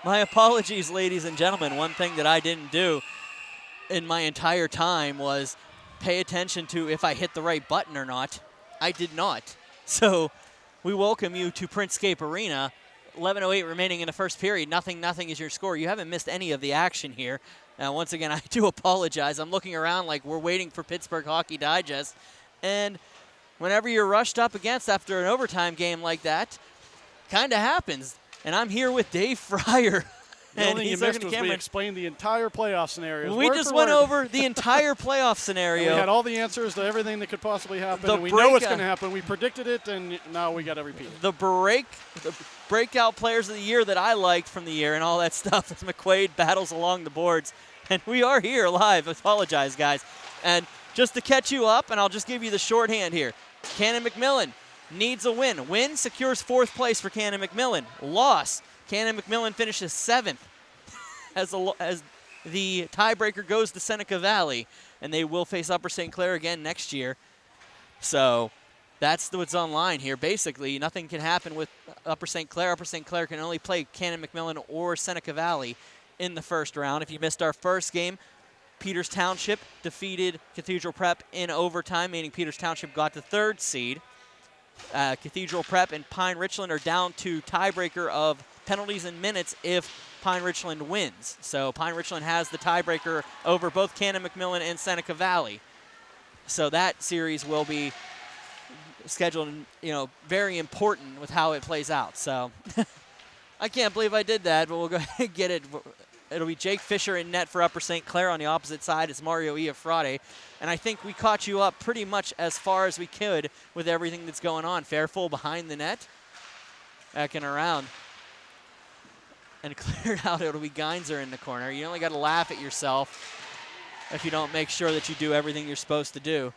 My apologies, ladies and gentlemen. One thing that I didn't do in my entire time was pay attention to if I hit the right button or not. I did not. So we welcome you to Printscape Arena. 11:08 remaining in the first period. 0-0 is your score. You haven't missed any of the action here. Now, once again, I do apologize. I'm looking around like we're waiting for Pittsburgh Hockey Digest. And whenever you're rushed up against after an overtime game like that, kind of happens. And I'm here with Dave Fryer. The only thing you missed was we explained the entire playoff scenario. We just went over the entire playoff scenario. And we had all the answers to everything that could possibly happen. And we know what's going to happen. We predicted it, and now we got to repeat it. The breakout players of the year that I liked from the year and all that stuff is McQuaid battles along the boards. And we are here live. I apologize, guys. And just to catch you up, and I'll just give you the shorthand here. Canon-McMillan needs a win. Win secures 4th place for Canon-McMillan. Loss. Canon-McMillan finishes 7th as the tiebreaker goes to Seneca Valley, and they will face Upper St. Clair again next year. So that's what's on line here. Basically, nothing can happen with Upper St. Clair. Upper St. Clair can only play Canon-McMillan or Seneca Valley in the first round. If you missed our first game, Peters Township defeated Cathedral Prep in overtime, meaning Peters Township got the 3rd seed. Cathedral Prep and Pine Richland are down to tiebreaker of penalties and minutes if Pine Richland wins. So Pine Richland has the tiebreaker over both Canon-McMillan and Seneca Valley. So that series will be scheduled, very important with how it plays out. So I can't believe I did that, but we'll go ahead and get it. It'll be Jake Fisher in net for Upper St. Clair. On the opposite side, it's Mario Iafrate. And I think we caught you up pretty much as far as we could with everything that's going on. Fairfull behind the net, backing around. And cleared out, it'll be Geinzer in the corner. You only got to laugh at yourself if you don't make sure that you do everything you're supposed to do.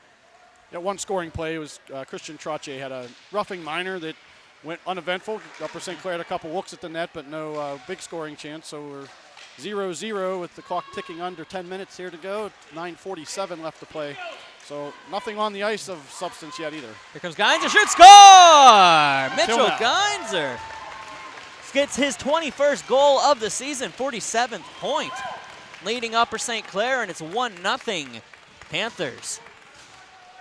Yeah, one scoring play was Christian Trache had a roughing minor that went uneventful. Upper St. Clair had a couple looks at the net, but no big scoring chance. So we're 0-0 with the clock ticking under 10 minutes here to go. 9:47 left to play. So nothing on the ice of substance yet either. Here comes Geinzer, shoot, score! Mitchell Geinzer gets his 21st goal of the season, 47th point, leading Upper St. Clair, and it's 1-0 Panthers.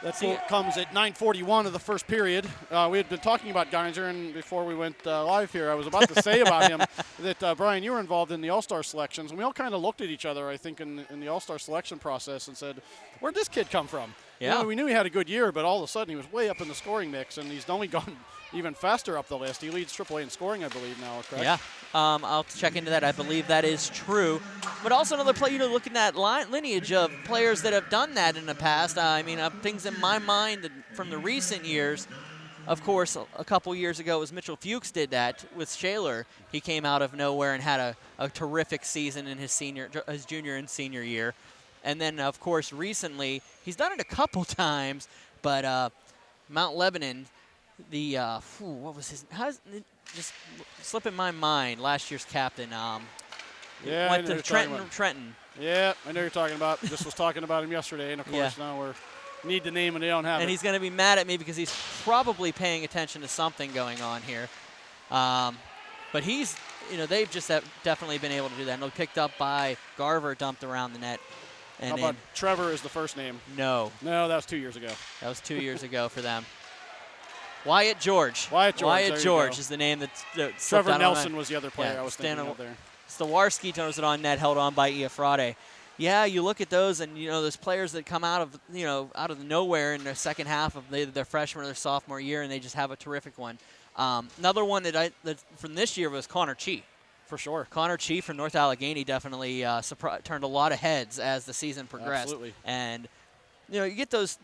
That goal comes at 9:41 of the first period. We had been talking about Geinzer, and before we went live here, I was about to say about him that, Brian, you were involved in the All-Star selections, and we all kind of looked at each other, I think, in the All-Star selection process and said, where'd this kid come from? Yeah. We knew he had a good year, but all of a sudden he was way up in the scoring mix, and he's only gone even faster up the list. He leads AAA in scoring, I believe, now, correct? Yeah, I'll check into that. I believe that is true. But also another player, looking at lineage of players that have done that in the past. Things in my mind from the recent years. Of course, a couple years ago, was Mitchell Fuchs did that with Shaler. He came out of nowhere and had a terrific season in his junior and senior year. And then, of course, recently, he's done it a couple times, but Mount Lebanon, what was his, just slipping my mind, last year's captain. Went to Trenton. Yeah, I know you're talking about. Just was talking about him yesterday, and of course now we're need the name and they don't have it. And he's going to be mad at me because he's probably paying attention to something going on here. But he's, they've just definitely been able to do that. And they're picked up by Garver, dumped around the net. And how about Trevor is the first name? No. No, that was 2 years ago. That was 2 years ago for them. Wyatt George. Wyatt George is the name that's Trevor Nelson was the other player I was thinking of there. Stawarski throws it on net, held on by Iafrate. Yeah, you look at those, and those players that come out of nowhere in the second half of their freshman or their sophomore year, and they just have a terrific one. Another one that from this year was Connor Chee. For sure. Connor Chee from North Allegheny definitely turned a lot of heads as the season progressed. Absolutely. And you get those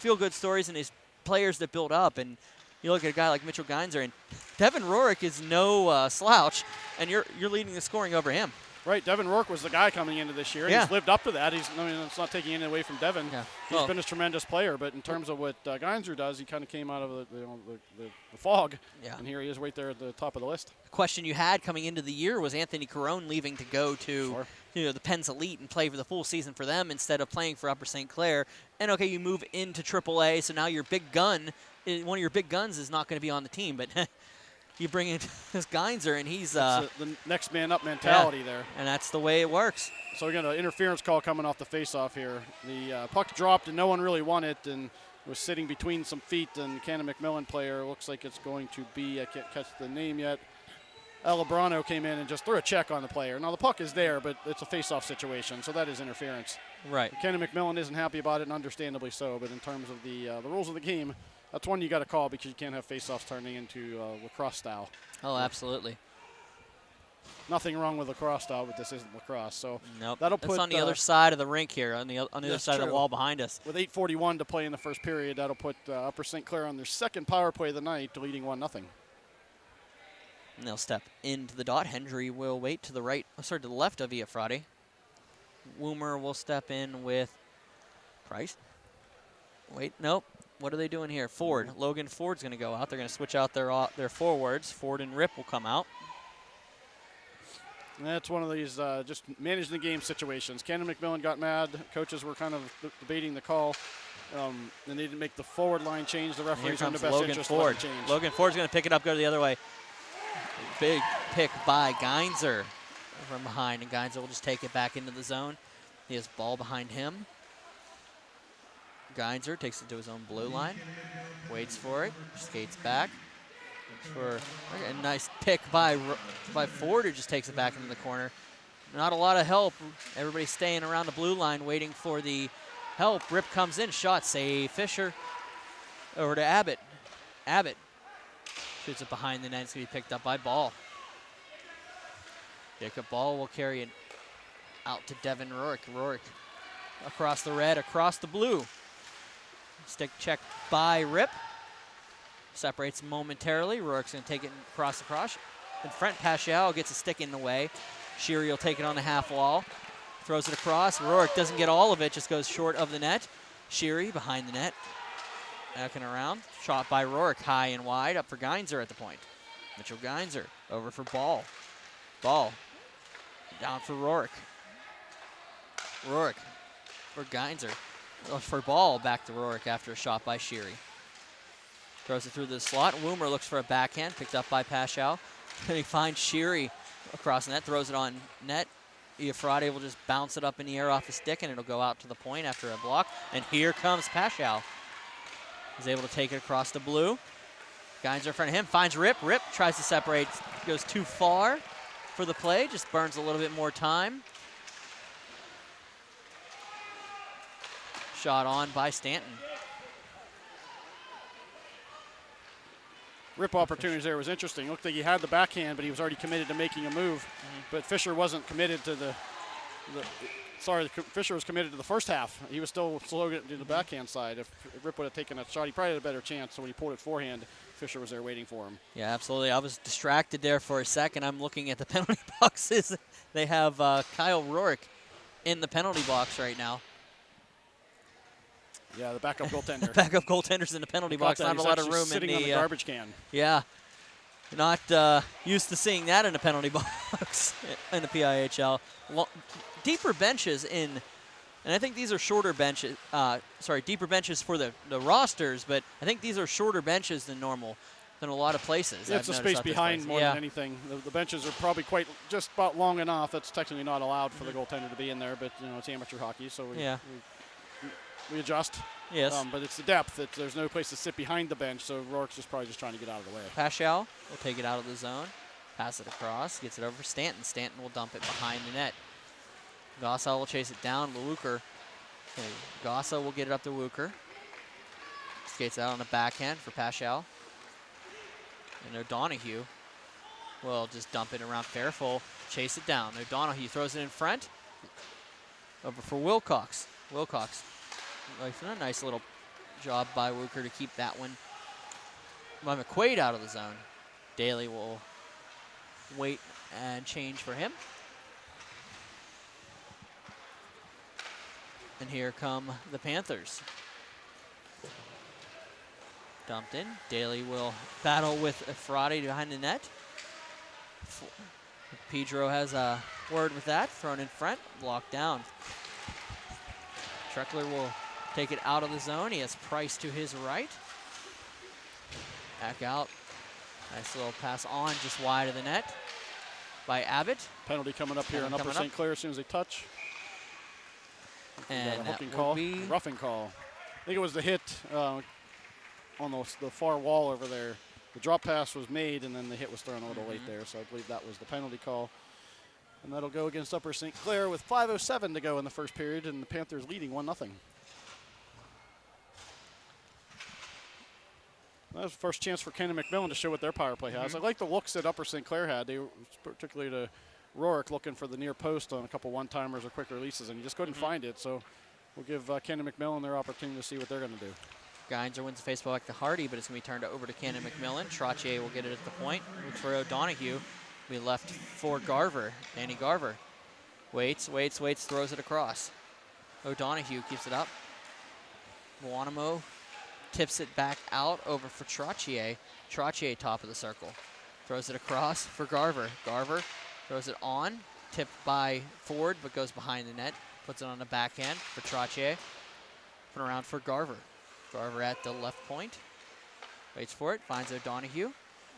feel-good stories and these players that build up, and you look at a guy like Mitchell Geinzer, and Devin Rorick is no slouch, and you're leading the scoring over him. Right, Devin Rourke was the guy coming into this year, and he's lived up to that. It's not taking anything away from Devin. Yeah. He's been a tremendous player, but in terms of what Geinzer does, he kind of came out of the fog, and here he is right there at the top of the list. The question you had coming into the year was Anthony Carone leaving to go to the Penn's Elite and play for the full season for them instead of playing for Upper St. Clair. And, okay, you move into AAA, so now your big gun, one of your big guns is not going to be on the team, but you bring in this Geinzer, and he's the next man up mentality there. And that's the way it works. So we got an interference call coming off the faceoff here. The puck dropped and no one really won it, and was sitting between some feet, and Canon-McMillan player, looks like it's going to be, I can't catch the name yet. Lebrano came in and just threw a check on the player. Now the puck is there, but it's a face-off situation, so that is interference. Right. Canon-McMillan isn't happy about it, and understandably so, but in terms of the rules of the game, that's one you got to call because you can't have face-offs turning into lacrosse style. Oh, absolutely. Nothing wrong with lacrosse style, but this isn't lacrosse. So nope. That'll It's put on the other side of the rink here, on the other side of the wall behind us. With 8:41 to play in the first period, that'll put Upper St. Clair on their second power play of the night, leading 1-0. And they'll step into the dot. Hendry will wait to the right, to the left of Iafrate. Woomer will step in with Price. Wait, nope. What are they doing here? Ford. Logan Ford's going to go out. They're going to switch out their forwards. Ford and Rip will come out. And that's one of these just managing the game situations. Canon-McMillan got mad. Coaches were kind of debating the call. And they didn't make the forward line change. The referees are in the best Logan interest Ford. to change. Logan Ford's going to pick it up, go the other way. Big pick by Geinzer from behind, and Geinzer will just take it back into the zone. He has ball behind him. Geinzer takes it to his own blue line, waits for it, skates back. For a nice pick by Ford, who just takes it back into the corner. Not a lot of help. Everybody staying around the blue line waiting for the help. Rip comes in, shot, save Fisher. Over to Abbott. Abbott shoots it behind the net. It's going to be picked up by Ball. Jacob Ball will carry it out to Devin Rourke. Rourke across the red, across the blue. Stick check by Rip. Separates momentarily. Rourke's going to take it across the cross. In front, PIHL gets a stick in the way. Sheary will take it on the half wall. Throws it across. Rourke doesn't get all of it, just goes short of the net. Sheary behind the net. Backing around. Shot by Rourke, high and wide, up for Geinzer at the point. Mitchell Geinzer over for Ball. Ball down for Rourke. Rourke for Geinzer. For Ball, back to Rourke after a shot by Sheary. Throws it through the slot. Woomer looks for a backhand, picked up by PIHL. Then he finds Sheary across the net, throws it on net. Iafrate will just bounce it up in the air off the stick, and it'll go out to the point after a block. And here comes PIHL. He's able to take it across the blue. Geinzer in front of him, finds Rip. Rip tries to separate, goes too far for the play, just burns a little bit more time. Shot on by Stanton. Rip opportunities there was interesting. Looked like he had the backhand, but he was already committed to making a move. But Fisher wasn't committed to Fisher was committed to the first half. He was still slow to the backhand side. If Rip would have taken that shot, he probably had a better chance. So when he pulled it forehand, Fisher was there waiting for him. Yeah, absolutely. I was distracted there for a second. I'm looking at the penalty boxes. They have Kyle Rourke in the penalty box right now. Yeah, the backup goaltender. Backup goaltender's in the penalty box. Not a lot of room sitting in on the garbage can. Yeah, not used to seeing that in a penalty box in the PIHL. Deeper benches in, and I think these are shorter benches. Deeper benches for the rosters, but I think these are shorter benches than normal than a lot of places. Yeah, it's the space behind more than anything. The benches are probably just about long enough. That's technically not allowed for the goaltender to be in there, but it's amateur hockey, so we adjust. Yes. But it's the depth. There's no place to sit behind the bench, so Rourke's just probably just trying to get out of the way. PIHL will take it out of the zone, pass it across, gets it over for Stanton. Stanton will dump it behind the net. Gossa will chase it down. Wuker. Okay, Gossa will get it up to Wuker. Skates out on the backhand for PIHL. And O'Donohue will just dump it around Fairfull, chase it down. O'Donohue throws it in front. Over for Wilcox. Wilcox. A nice little job by Wuker to keep that one by McQuaid out of the zone. Daly will wait and change for him. And here come the Panthers. Dumped in. Daly will battle with Iafrate behind the net. Pedro has a word with that. Thrown in front. Blocked down. Treckler will take it out of the zone. He has Price to his right. Back out Nice little pass on, just wide of the net by Abbott. Penalty coming up here on Upper St. Clair as soon as they touch. And a hooking that call, will be roughing call. I think it was the hit on the far wall over there. The drop pass was made, and then the hit was thrown a little late there, so I believe that was the penalty call. And that'll go against Upper St. Clair with 5:07 to go in the first period, and the Panthers leading 1-0. That was the first chance for Canon-McMillan to show what their power play has. I like the looks that Upper St. Clair had. They were particularly to Rourke looking for the near post on a couple one-timers or quick releases, and he just couldn't find it. So we'll give Canon-McMillan their opportunity to see what they're going to do. Geinzer wins the faceball back to Hardy, but it's going to be turned over to Canon-McMillan. Trottier will get it at the point. Looks for O'Donohue. We left for Garver. Danny Garver waits, throws it across. O'Donohue keeps it up. Buonamo tips it back out over for Trottier. Trottier top of the circle. Throws it across for Garver. Garver throws it on, tipped by Ford, but goes behind the net. Puts it on the backhand for Trottier. Put around for Garver. Garver at the left point. Waits for it, finds O'Donohue.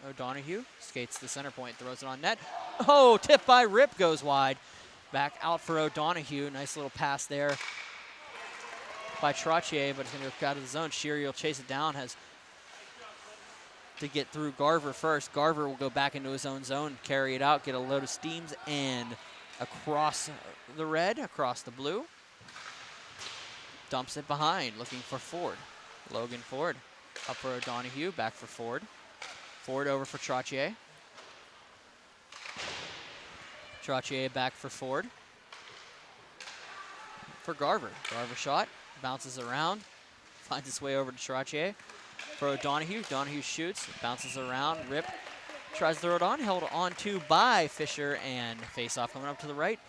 O'Donohue skates the center point, throws it on net. Oh, tipped by Rip, goes wide. Back out for O'Donohue. Nice little pass there by Trottier, but it's going to go out of the zone. Sheary will chase it down, has to get through Garver first. Garver will go back into his own zone, carry it out, get a load of steams, and across the red, across the blue. Dumps it behind, looking for Ford. Logan Ford up for O'Donohue, back for Ford. Ford over for Trottier. Trottier back for Ford. For Garver. Garver shot, bounces around, finds its way over to Trottier. For O'Donohue, O'Donohue shoots, bounces around, Rip tries to throw it on, held on to by Fisher, and face-off coming up to the right.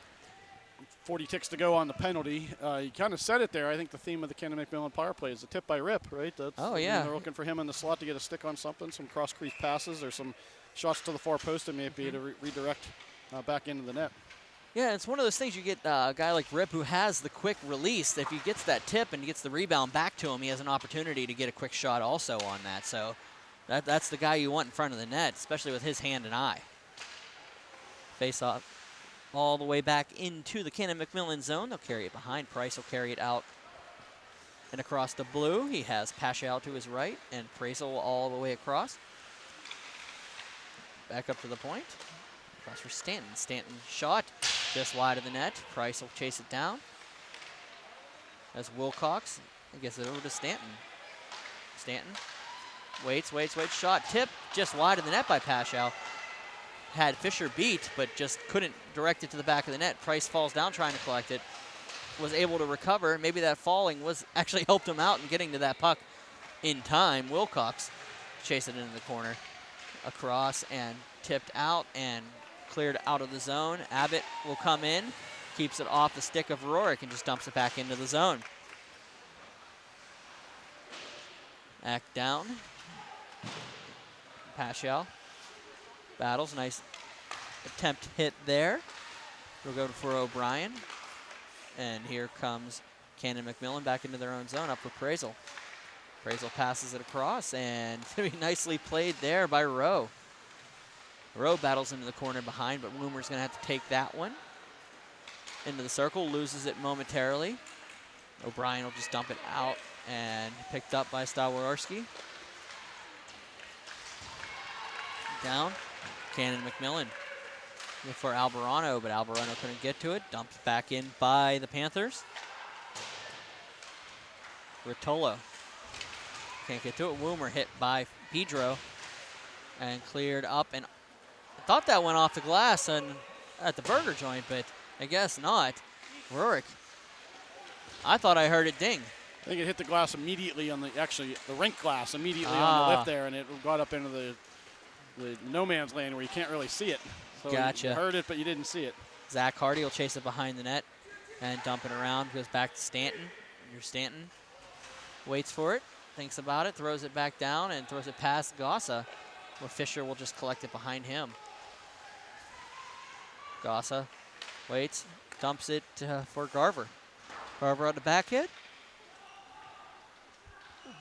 40 ticks to go on the penalty. You kind of said it there. I think the theme of the Canon-McMillan power play is a tip by Rip, right? That's, oh, yeah. They're looking for him in the slot to get a stick on something, some cross-crease passes or some shots to the far post that may be to redirect back into the net. Yeah, it's one of those things you get a guy like Rip who has the quick release. That if he gets that tip and he gets the rebound back to him, he has an opportunity to get a quick shot also on that. So that's the guy you want in front of the net, especially with his hand and eye. Face off all the way back into the Canon-McMillan zone. They'll carry it behind. Price will carry it out and across the blue. He has PIHL to his right and Praisel all the way across. Back up to the point. Across for Stanton. Stanton shot just wide of the net. Price will chase it down. As Wilcox gets it over to Stanton. Stanton waits. Shot tip just wide of the net by PIHL. Had Fisher beat, but just couldn't direct it to the back of the net. Price falls down trying to collect it. Was able to recover. Maybe that falling was actually helped him out in getting to that puck in time. Wilcox chased it into the corner. Across and tipped out and cleared out of the zone. Abbott will come in, keeps it off the stick of Rourke and just dumps it back into the zone. Act down. PIHL battles, nice attempt hit there. We'll go for O'Brien. And here comes Canon-McMillan back into their own zone up with Praisel. Praisel passes it across and it's going to be nicely played there by Rowe. Rowe battles into the corner behind, but Woomer's going to have to take that one into the circle, loses it momentarily. O'Brien will just dump it out and picked up by Staworski. Down, Canon-McMillan for Alvarado, but Alvarado couldn't get to it. Dumped back in by the Panthers. Rotolo can't get to it. Woomer hit by Pedro and cleared up, and I thought that went off the glass and at the burger joint, but I guess not. Rourke, I thought I heard it ding. I think it hit the glass immediately on the rink glass immediately on the lift there, and it got up into the no man's land where you can't really see it. So gotcha. You heard it, but you didn't see it. Zach Hardy will chase it behind the net and dump it around. Goes back to Stanton. Here's Stanton. Waits for it, thinks about it, throws it back down, and throws it past Gossa, where Fisher will just collect it behind him. Gossa waits, dumps it for Garver. Garver on the back hit.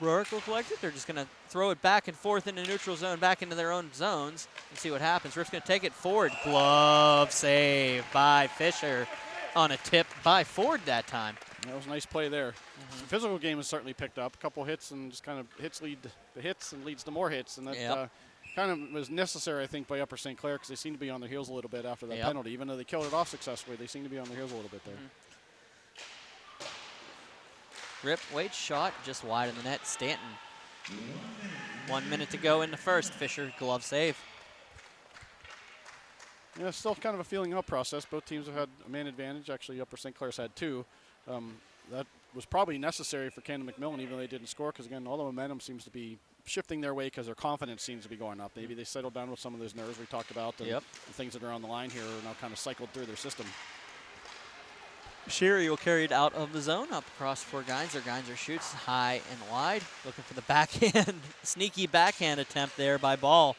Rourke will collect it. They're just going to throw it back and forth into neutral zone, back into their own zones, and see what happens. Riff's going to take it forward. Glove save by Fisher on a tip by Ford that time. That was a nice play there. The physical game has certainly picked up. A couple hits and just kind of hits lead to hits and leads to more hits. And that kind of was necessary, I think, by Upper St. Clair because they seem to be on their heels a little bit after that penalty. Even though they killed it off successfully, they seem to be on their heels a little bit there. Rip Wade's shot just wide of the net. Stanton. 1 minute to go in the first. Fisher glove save. Yeah, still kind of a feeling out process. Both teams have had a man advantage. Actually, Upper St. Clair's had two. That was probably necessary for Canon-McMillan, even though they didn't score, because, again, all the momentum seems to be shifting their way because their confidence seems to be going up. Maybe they settled down with some of those nerves we talked about. The things that are on the line here are now kind of cycled through their system. Sherry will carry it out of the zone, up across for Geinzer. Geinzer shoots high and wide, looking for the backhand, sneaky backhand attempt there by Ball.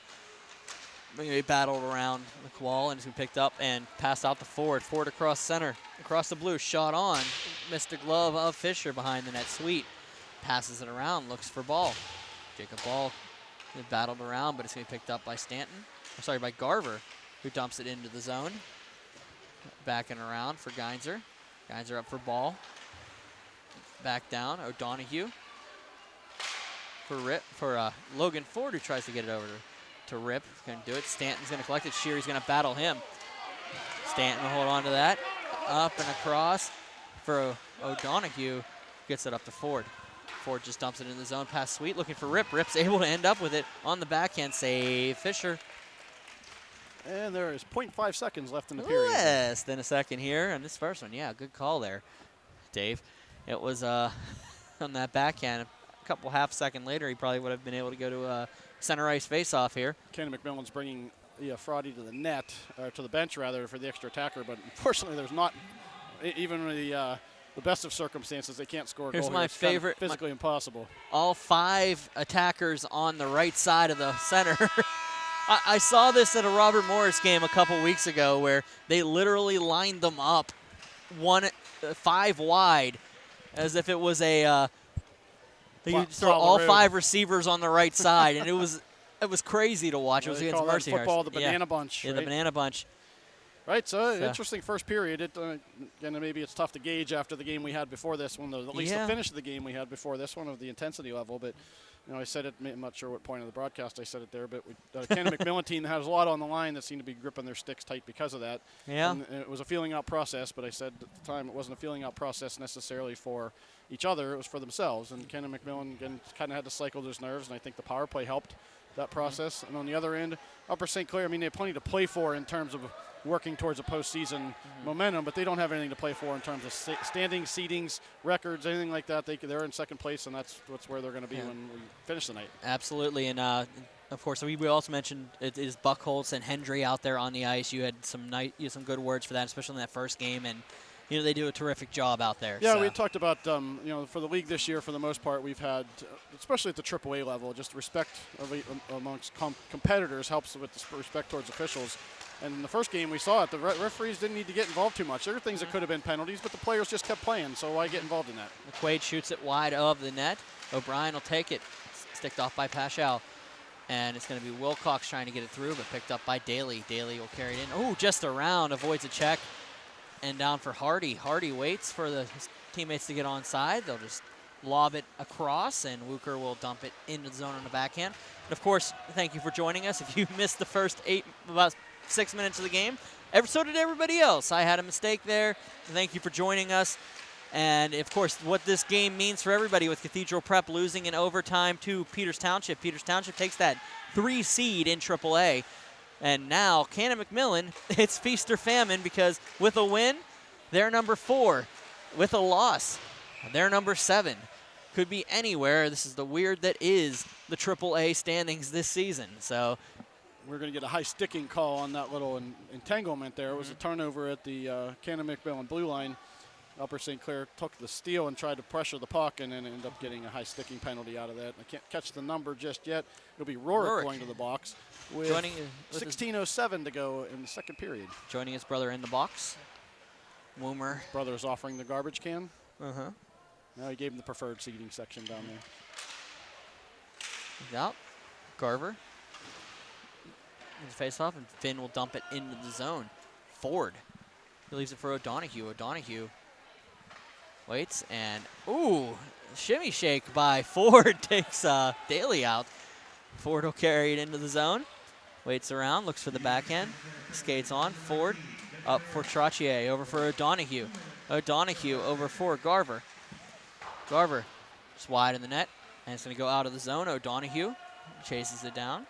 He battled around the wall and it's been picked up and passed out to Ford. Ford across center, across the blue, shot on. Missed the glove of Fisher behind the net. Sweet passes it around, looks for Ball. Jacob Ball battled around, but it's going to be picked up by by Garver, who dumps it into the zone. Backing around for Geinzer. Geinzer up for Ball. Back down, O'Donoghue for Logan Ford, who tries to get it over to Rip. Couldn't do it. Stanton's going to collect it. Sheary's going to battle him. Stanton will hold on to that. Up and across for O'Donoghue. Gets it up to Ford. Ford just dumps it in the zone past Sweet. Looking for Rip. Rip's able to end up with it on the backhand. Save Fisher. And there is 0.5 seconds left in the period. Less than a second here on this first one. Yeah, good call there, Dave. It was on that backhand. A couple half second later, he probably would have been able to go to a center ice face-off here. Canon-McMillan's bringing Fraudy to the net, or to the bench rather, for the extra attacker, but unfortunately there's not, even the best of circumstances, they can't score a goal. Here's my favorite. Kind of physically impossible. All 5 attackers on the right side of the center. I saw this at a Robert Morris game a couple weeks ago where they literally lined them up 5 wide as if it was a you throw all 5 receivers on the right side, and it was crazy to watch. It was against Mercyhurst. Football, the banana bunch. Yeah, right? the banana bunch. Right, so interesting first period. Again, maybe it's tough to gauge after the game we had before this one, at least the finish of the game we had before this one, of the intensity level. But I said it. I'm not sure what point of the broadcast I said it there, but Canon-McMillan team has a lot on the line that seem to be gripping their sticks tight because of that. Yeah. And it was a feeling out process, but I said at the time it wasn't a feeling out process necessarily for each other. It was for themselves. And Canon-McMillan again kind of had to cycle those nerves, and I think the power play helped that process. And on the other end, Upper St. Clair, they have plenty to play for in terms of working towards a postseason momentum, but they don't have anything to play for in terms of standings, seedings, records, anything like that. They're in second place, and that's where they're going to be when we finish the night. Absolutely, and of course, we also mentioned it is Buchholz and Hendry out there on the ice. You had some good words for that, especially in that first game, and they do a terrific job out there. Yeah, we talked about for the league this year, for the most part, we've had, especially at the AAA level, just respect amongst competitors helps with the respect towards officials. And in the first game we saw it, the referees didn't need to get involved too much. There were things that could have been penalties, but the players just kept playing, so why get involved in that? McQuaid shoots it wide of the net. O'Brien will take it. Sticked off by PIHL. And it's going to be Wilcox trying to get it through, but picked up by Daly. Daly will carry it in. Oh, just around, avoids a check. And down for Hardy. Hardy waits for his teammates to get onside. They'll just lob it across, and Wucher will dump it into the zone on the backhand. And of course, thank you for joining us. If you missed the first about 6 minutes of the game, so did everybody else. I had a mistake there. Thank you for joining us. And, of course, what this game means for everybody with Cathedral Prep losing in overtime to Peters Township. Peters Township takes that 3 seed in AAA. And now Canon-McMillan, it's feast or famine, because with a win, they're number 4. With a loss, they're number 7. Could be anywhere. This is the weird that is the AAA standings this season. So we're going to get a high sticking call on that little entanglement there. It was a turnover at the Canon-McMillan blue line. Upper St. Clair took the steal and tried to pressure the puck, and then ended up getting a high sticking penalty out of that. I can't catch the number just yet. It'll be Rourke going to the box with 16:07 to go in the second period. Joining his brother in the box. Woomer. His brother is offering the garbage can. Uh-huh. Now he gave him the preferred seating section down there. He's out. Garver. Face off, and Finn will dump it into the zone. Ford. He leaves it for O'Donohue. O'Donohue waits, and ooh, shimmy shake by Ford takes Daly out. Ford will carry it into the zone. Waits around, looks for the backhand. Skates on. Ford up for Trottier. Over for O'Donohue. O'Donohue over for Garver. Garver just wide in the net, and it's going to go out of the zone. O'Donohue chases it down.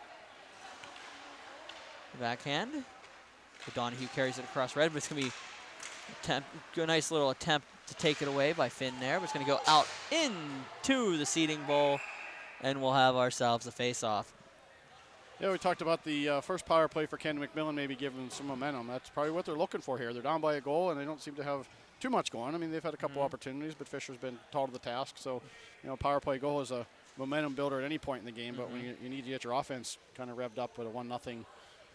Backhand. O'Donohue carries it across red, but it's going to be a nice little attempt to take it away by Finn there, but it's going to go out into the seating bowl, and we'll have ourselves a face-off. Yeah, we talked about the first power play for Canon-McMillan maybe giving some momentum. That's probably what they're looking for here. They're down by a goal, and they don't seem to have too much going. I mean, they've had a couple opportunities, but Fisher's been tall to the task. So, power play goal is a momentum builder at any point in the game, but when you need to get your offense kind of revved up with a 1-0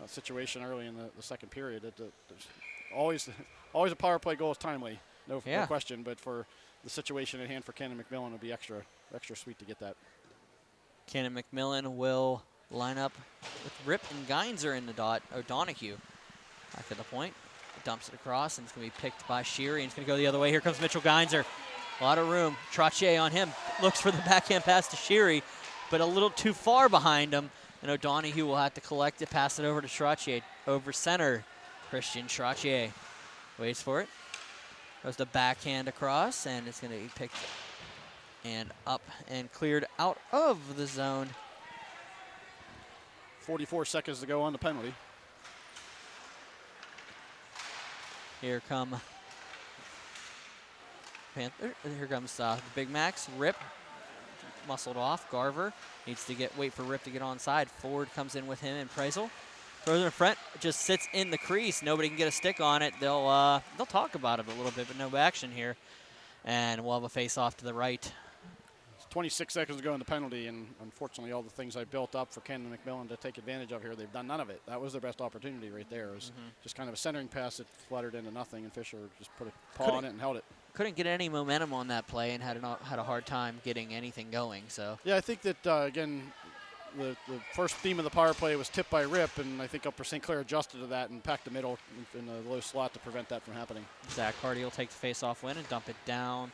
situation early in the second period, there's always a power play goal is timely, no question. But for the situation at hand for Canon-McMillan, it'll be extra sweet to get that. Canon-McMillan will line up with Rip and Geinzer in the dot. O'Donohue back at the point, dumps it across, and it's going to be picked by Sheary, and it's going to go the other way. Here comes Mitchell Geinzer. A lot of room. Trottier on him. Looks for the backhand pass to Sheary, but a little too far behind him. And O'Donohue will have to collect it, pass it over to Trottier. Over center, Christian Trottier waits for it. Goes the backhand across, and it's going to be picked and up and cleared out of the zone. 44 seconds to go on the penalty. Here come Panther. Here comes the Big Max. Rip muscled off. Garver needs to wait for Rip to get onside. Ford comes in with him and Prezel. Throws it in front, just sits in the crease. Nobody can get a stick on it. They'll talk about it a little bit, but no action here. And we'll have a face-off to the right. 26 seconds to go in the penalty, and unfortunately all the things I built up for Canon-McMillan to take advantage of here, they've done none of it. That was their best opportunity right there. It was just kind of a centering pass that fluttered into nothing, and Fisher just put a paw on it and held it. Couldn't get any momentum on that play and had a hard time getting anything going. So yeah, I think that, again, the first theme of the power play was tipped by Rip, and I think Upper St. Clair adjusted to that and packed the middle in the low slot to prevent that from happening. Zach Hardy will take the face-off win and dump it down.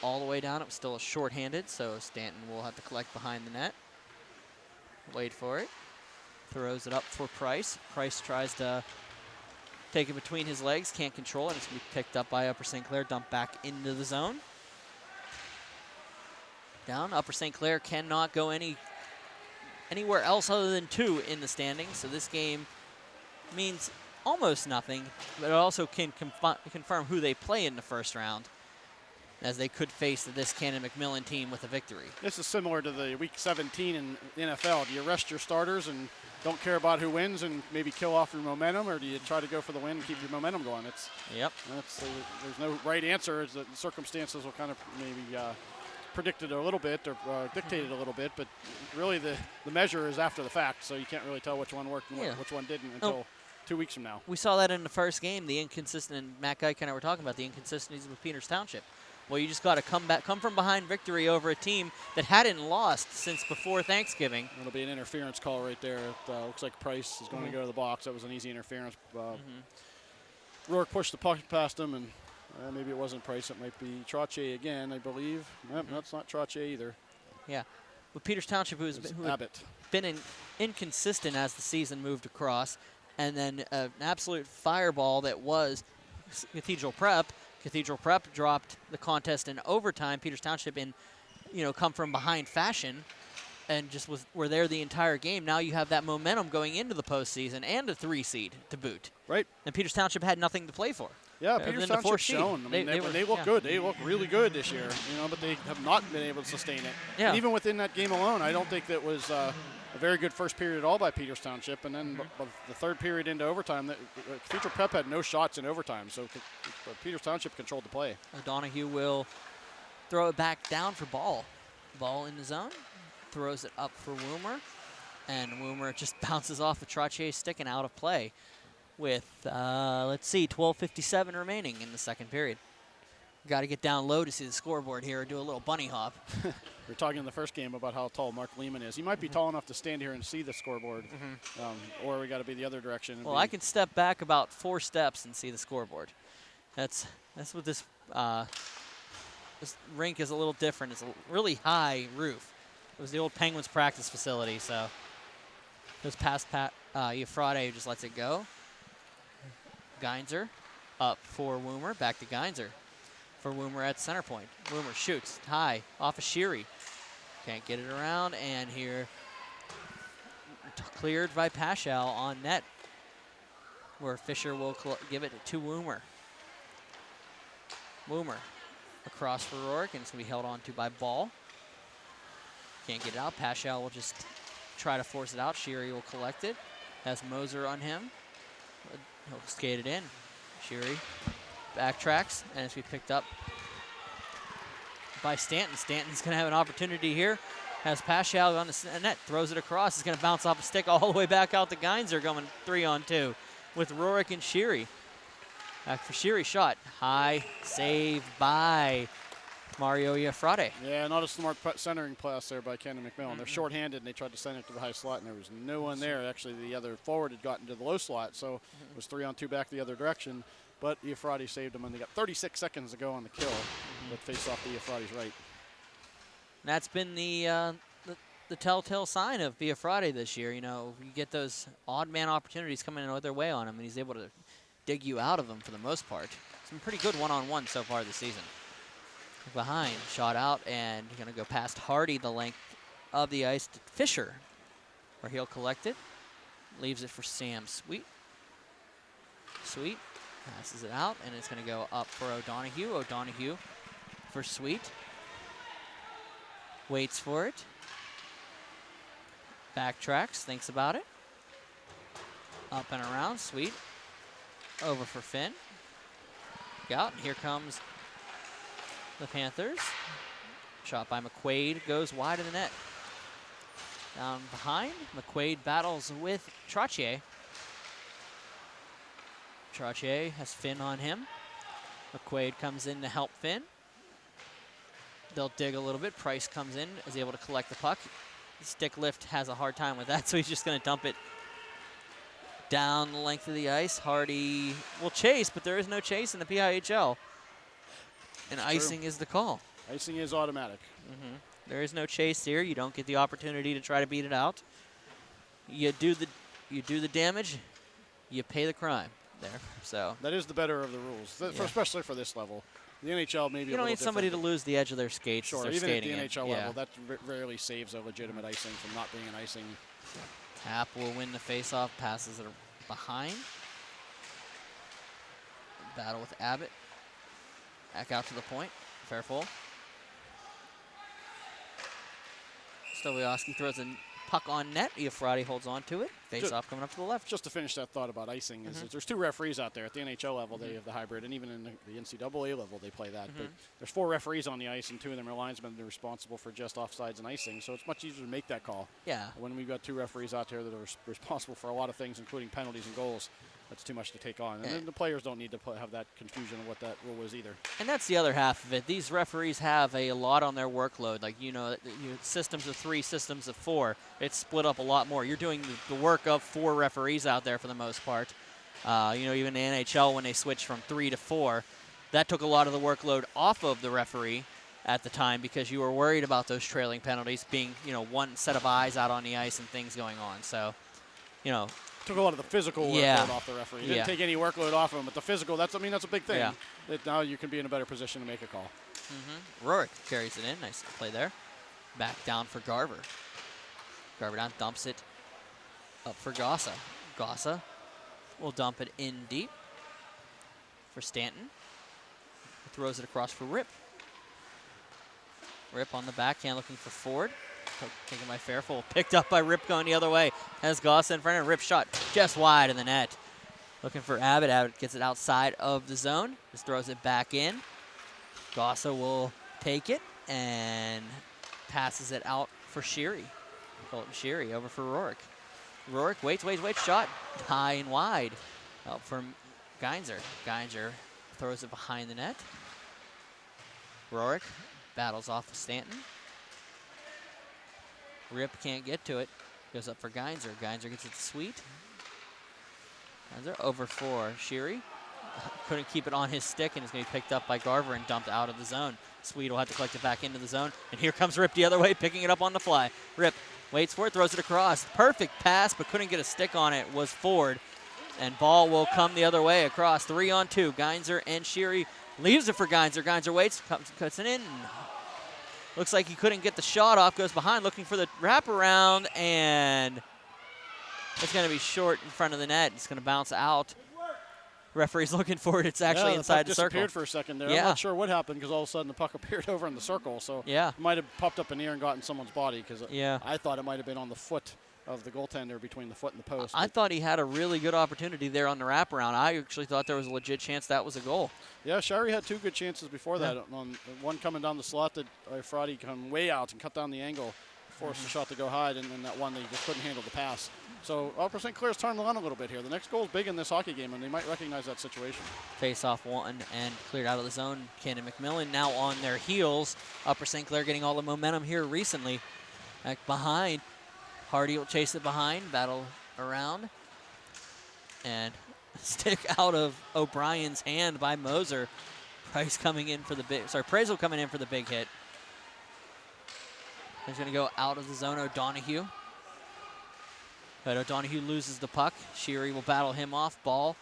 All the way down. It was still a short-handed, so Stanton will have to collect behind the net. Wait for it. Throws it up for Price. Price tries to take it between his legs, can't control it. It's going to be picked up by Upper St. Clair, dumped back into the zone. Down. Upper St. Clair cannot go anywhere else other than 2 in the standings, so this game means almost nothing, but it also can confirm who they play in the first round, as they could face this Canon-McMillan team with a victory. This is similar to the Week 17 in the NFL. Do you rest your starters and don't care about who wins and maybe kill off your momentum, or do you try to go for the win and keep your momentum going? There's no right answer. The circumstances will kind of maybe predict it a little bit or dictate it a little bit, but really the measure is after the fact, so you can't really tell which one worked and which one didn't until 2 weeks from now. We saw that in the first game, the inconsistent, and Matt Geik and I were talking about the inconsistencies with Peters Township. Well, you just got to come from behind victory over a team that hadn't lost since before Thanksgiving. It'll be an interference call right there. It looks like Price is going to go to the box. That was an easy interference. Rourke pushed the puck past him, and maybe it wasn't Price. It might be Trottier again, I believe. Nope, that's not Trottier either. Yeah. With Peters Township, who has been inconsistent as the season moved across, and then an absolute fireball that was Cathedral Prep. Cathedral Prep dropped the contest in overtime. Peters Township in, come from behind fashion and just were there the entire game. Now you have that momentum going into the postseason and a 3 seed to boot. Right. And Peters Township had nothing to play for. Yeah, Peters Township's shown. I mean, they look good. They look really good this year, but they have not been able to sustain it. Yeah. And even within that game alone, I don't think that was a very good first period at all by Peters Township. And then the third period into overtime, Cathedral Prep had no shots in overtime, so Peters Township controlled the play. O'Donohue will throw it back down for ball. Ball in the zone. Throws it up for Woomer. And Woomer just bounces off the Trottier's stick and out of play with, 12:57 remaining in the second period. Got to get down low to see the scoreboard here, do a little bunny hop. We were talking in the first game about how tall Mark Lehman is. He might be tall enough to stand here and see the scoreboard, or we got to be the other direction. Well, I can step back about 4 steps and see the scoreboard. That's what this this rink is a little different. It's a really high roof. It was the old Penguins practice facility, so goes past Iafrate, who just lets it go. Geinzer up for Woomer, back to Geinzer for Woomer at center point. Woomer shoots high off of Sheary. Can't get it around, and here cleared by PIHL on net, where Fisher will give it to Woomer. Woomer across for Rourke, and it's going to be held on to by Ball. Can't get it out. PIHL will just try to force it out. Sheary will collect it. Has Moser on him. He'll skate it in. Sheary backtracks, and it's going to be picked up by Stanton. Stanton's going to have an opportunity here. Has PIHL on the net, throws it across. It's going to bounce off a stick all the way back out to Geinzer, going 3-on-2 with Rourke and Sheary. Back for Sheary, shot. High, save by Mario Iafrate. Yeah, not a smart centering pass there by Canon-McMillan. They're shorthanded, and they tried to send it to the high slot, and there was no one there. Actually, the other forward had gotten to the low slot, so it was 3-on-2 back the other direction. But Iafrate saved them, and they got 36 seconds to go on the kill. But face off to Iafrate's right. That's been the telltale sign of Iafrate this year. You know, you get those odd man opportunities coming in their way on him, and he's able to dig you out of them for the most part. Some pretty good one-on-one so far this season. Behind, shot out, and going to go past Hardy the length of the ice to Fisher, where he'll collect it. Leaves it for Sam Sweet. Sweet passes it out, and it's going to go up for O'Donoghue. O'Donoghue for Sweet. Waits for it. Backtracks, thinks about it. Up and around, Sweet. Over for Finn. Out, and here comes the Panthers. Shot by McQuaid, goes wide of the net. Down behind, McQuaid battles with Trottier. Trottier has Finn on him. McQuaid comes in to help Finn. They'll dig a little bit. Price comes in, is able to collect the puck. Stick lift has a hard time with that, so he's just going to dump it down the length of the ice. Hardy will chase, but there is no chase in the PIHL. And icing is the call. Icing is automatic. There is no chase here. You don't get the opportunity to try to beat it out. You do the damage, you pay the crime there. So that is the better of the rules, especially for this level. The NHL maybe you don't need somebody to lose the edge of their skates. Sure, they're even at the skating NHL level, that rarely saves a legitimate icing from not being an icing. Happ will win the faceoff, passes it behind. Battle with Abbott. Back out to the point. Fairfull. Stowiowski throws a puck on net. Iafrate holds on to it. Face-off coming up to the left. Just to finish that thought about icing, is there's 2 referees out there. At the NHL level, they have the hybrid, and even in the NCAA level, they play that. But there's 4 referees on the ice, and 2 of them are linesmen that are responsible for just offsides and icing, so it's much easier to make that call. Yeah. When we've got 2 referees out there that are responsible for a lot of things, including penalties and goals, that's too much to take on. And then the players don't need to have that confusion of what that rule is either. And that's the other half of it. These referees have a lot on their workload. Like, systems of 3, systems of 4. It's split up a lot more. You're doing the work of 4 referees out there for the most part. Even the NHL, when they switched from 3 to 4, that took a lot of the workload off of the referee at the time because you were worried about those trailing penalties being, one set of eyes out on the ice and things going on. So, took a lot of the physical workload off the referee. Didn't take any workload off of him, but the physical, that's a big thing. Yeah. That now you can be in a better position to make a call. Rourke carries it in. Nice play there. Back down for Garver. Garver down, dumps it up for Gossa. Gossa will dump it in deep for Stanton. Throws it across for Rip. Rip on the backhand looking for Ford. Taken by Fairfull. Picked up by Rip going the other way. Has Gossa in front of Rip, shot just wide of the net. Looking for Abbott. Abbott gets it outside of the zone. Just throws it back in. Gossa will take it and passes it out for Sheary. Colton Sheary over for Rourke. Rourke waits, shot high and wide. Out from Geinzer. Geinzer throws it behind the net. Rourke battles off of Stanton. Rip can't get to it. Goes up for Geinzer. Geinzer gets it to Sweet. Geinzer over for Sheary. Couldn't keep it on his stick, and it's going to be picked up by Garver and dumped out of the zone. Sweet will have to collect it back into the zone. And here comes Rip the other way, picking it up on the fly. Rip waits for it, throws it across. Perfect pass, but couldn't get a stick on it, was Ford. And ball will come the other way across. 3-on-2. Geinzer and Sheary leaves it for Geinzer. Geinzer waits, cuts it in. Looks like he couldn't get the shot off, goes behind, looking for the wraparound, and it's going to be short in front of the net. It's going to bounce out. Referee's looking for it. It's actually inside the circle. Disappeared for a second there. Yeah. I'm not sure what happened because all of a sudden the puck appeared over in the circle. So yeah, it might have popped up in the air and gotten someone's body because yeah, I thought it might have been on the foot of the goaltender between the foot and the post. I thought he had a really good opportunity there on the wraparound. I actually thought there was a legit chance that was a goal. Yeah, Shari had 2 good chances before that. On one coming down the slot that Friday come way out and cut down the angle, forced the shot to go high, and then that one they just couldn't handle the pass. So Upper St. Clair's turned on a little bit here. The next goal is big in this hockey game, and they might recognize that situation. Face off one and cleared out of the zone. Canon-McMillan now on their heels. Upper St. Clair getting all the momentum here recently. Back behind. Hardy will chase it behind, battle around. And stick out of O'Brien's hand by Moser. Price coming in for the Prazel coming in for the big hit. He's going to go out of the zone, O'Donohue. But O'Donohue loses the puck. Sheary will battle him off. Ball.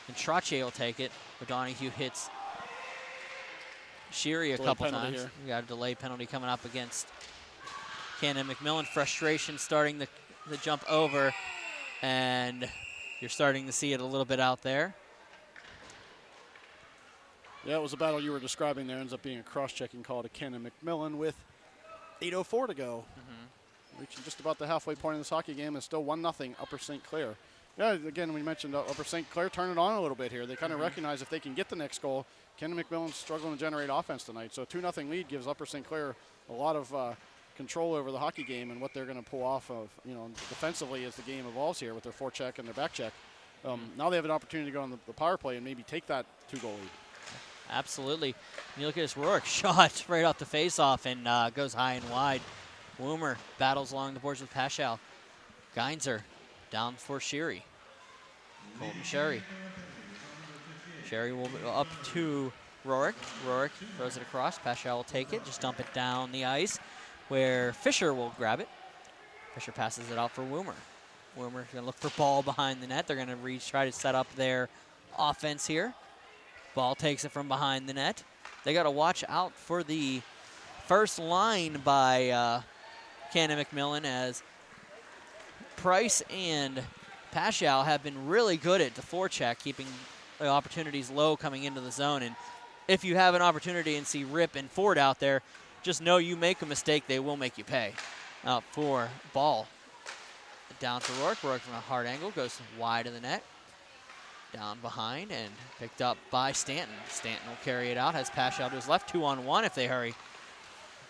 And Trottier will take it. O'Donohue hits Sheary a couple times. Here. We got a delay penalty coming up against Canon-McMillan. Frustration starting the jump over. And you're starting to see it a little bit out there. Yeah, it was a battle you were describing there. Ends up being a cross-checking call to Canon-McMillan with 8:04 to go. Reaching just about the halfway point in this hockey game, and still 1-0 Upper St. Clair. Yeah, again, we mentioned Upper St. Clair turning it on a little bit here. They kind of recognize if they can get the next goal, Canon-McMillan's struggling to generate offense tonight. So a 2-0 lead gives Upper St. Clair a lot of control over the hockey game and what they're going to pull off of, defensively as the game evolves here with their forecheck and their back check. Now they have an opportunity to go on the power play and maybe take that 2-goal lead. Absolutely. And you look at this Rourke shot right off the face-off and goes high and wide. Woomer battles along the boards with PIHL. Geinzer down for Sheary. Colton Sherry. Sherry will go up to Rourke. Rourke throws it across. PIHL will take it. Just dump it down the ice where Fisher will grab it. Fisher passes it out for Woomer. Woomer's going to look for ball behind the net. They're going to try to set up their offense here. Ball takes it from behind the net. They got to watch out for the first line by Canon-McMillan as Price and PIHL have been really good at the forecheck, keeping the opportunities low coming into the zone. And if you have an opportunity and see Rip and Ford out there, just know you make a mistake, they will make you pay. Out for Ball. Down to Rourke. Rourke from a hard angle goes wide of the net. Down behind and picked up by Stanton. Stanton will carry it out. Has PIHL to his left. 2-on-1 if they hurry.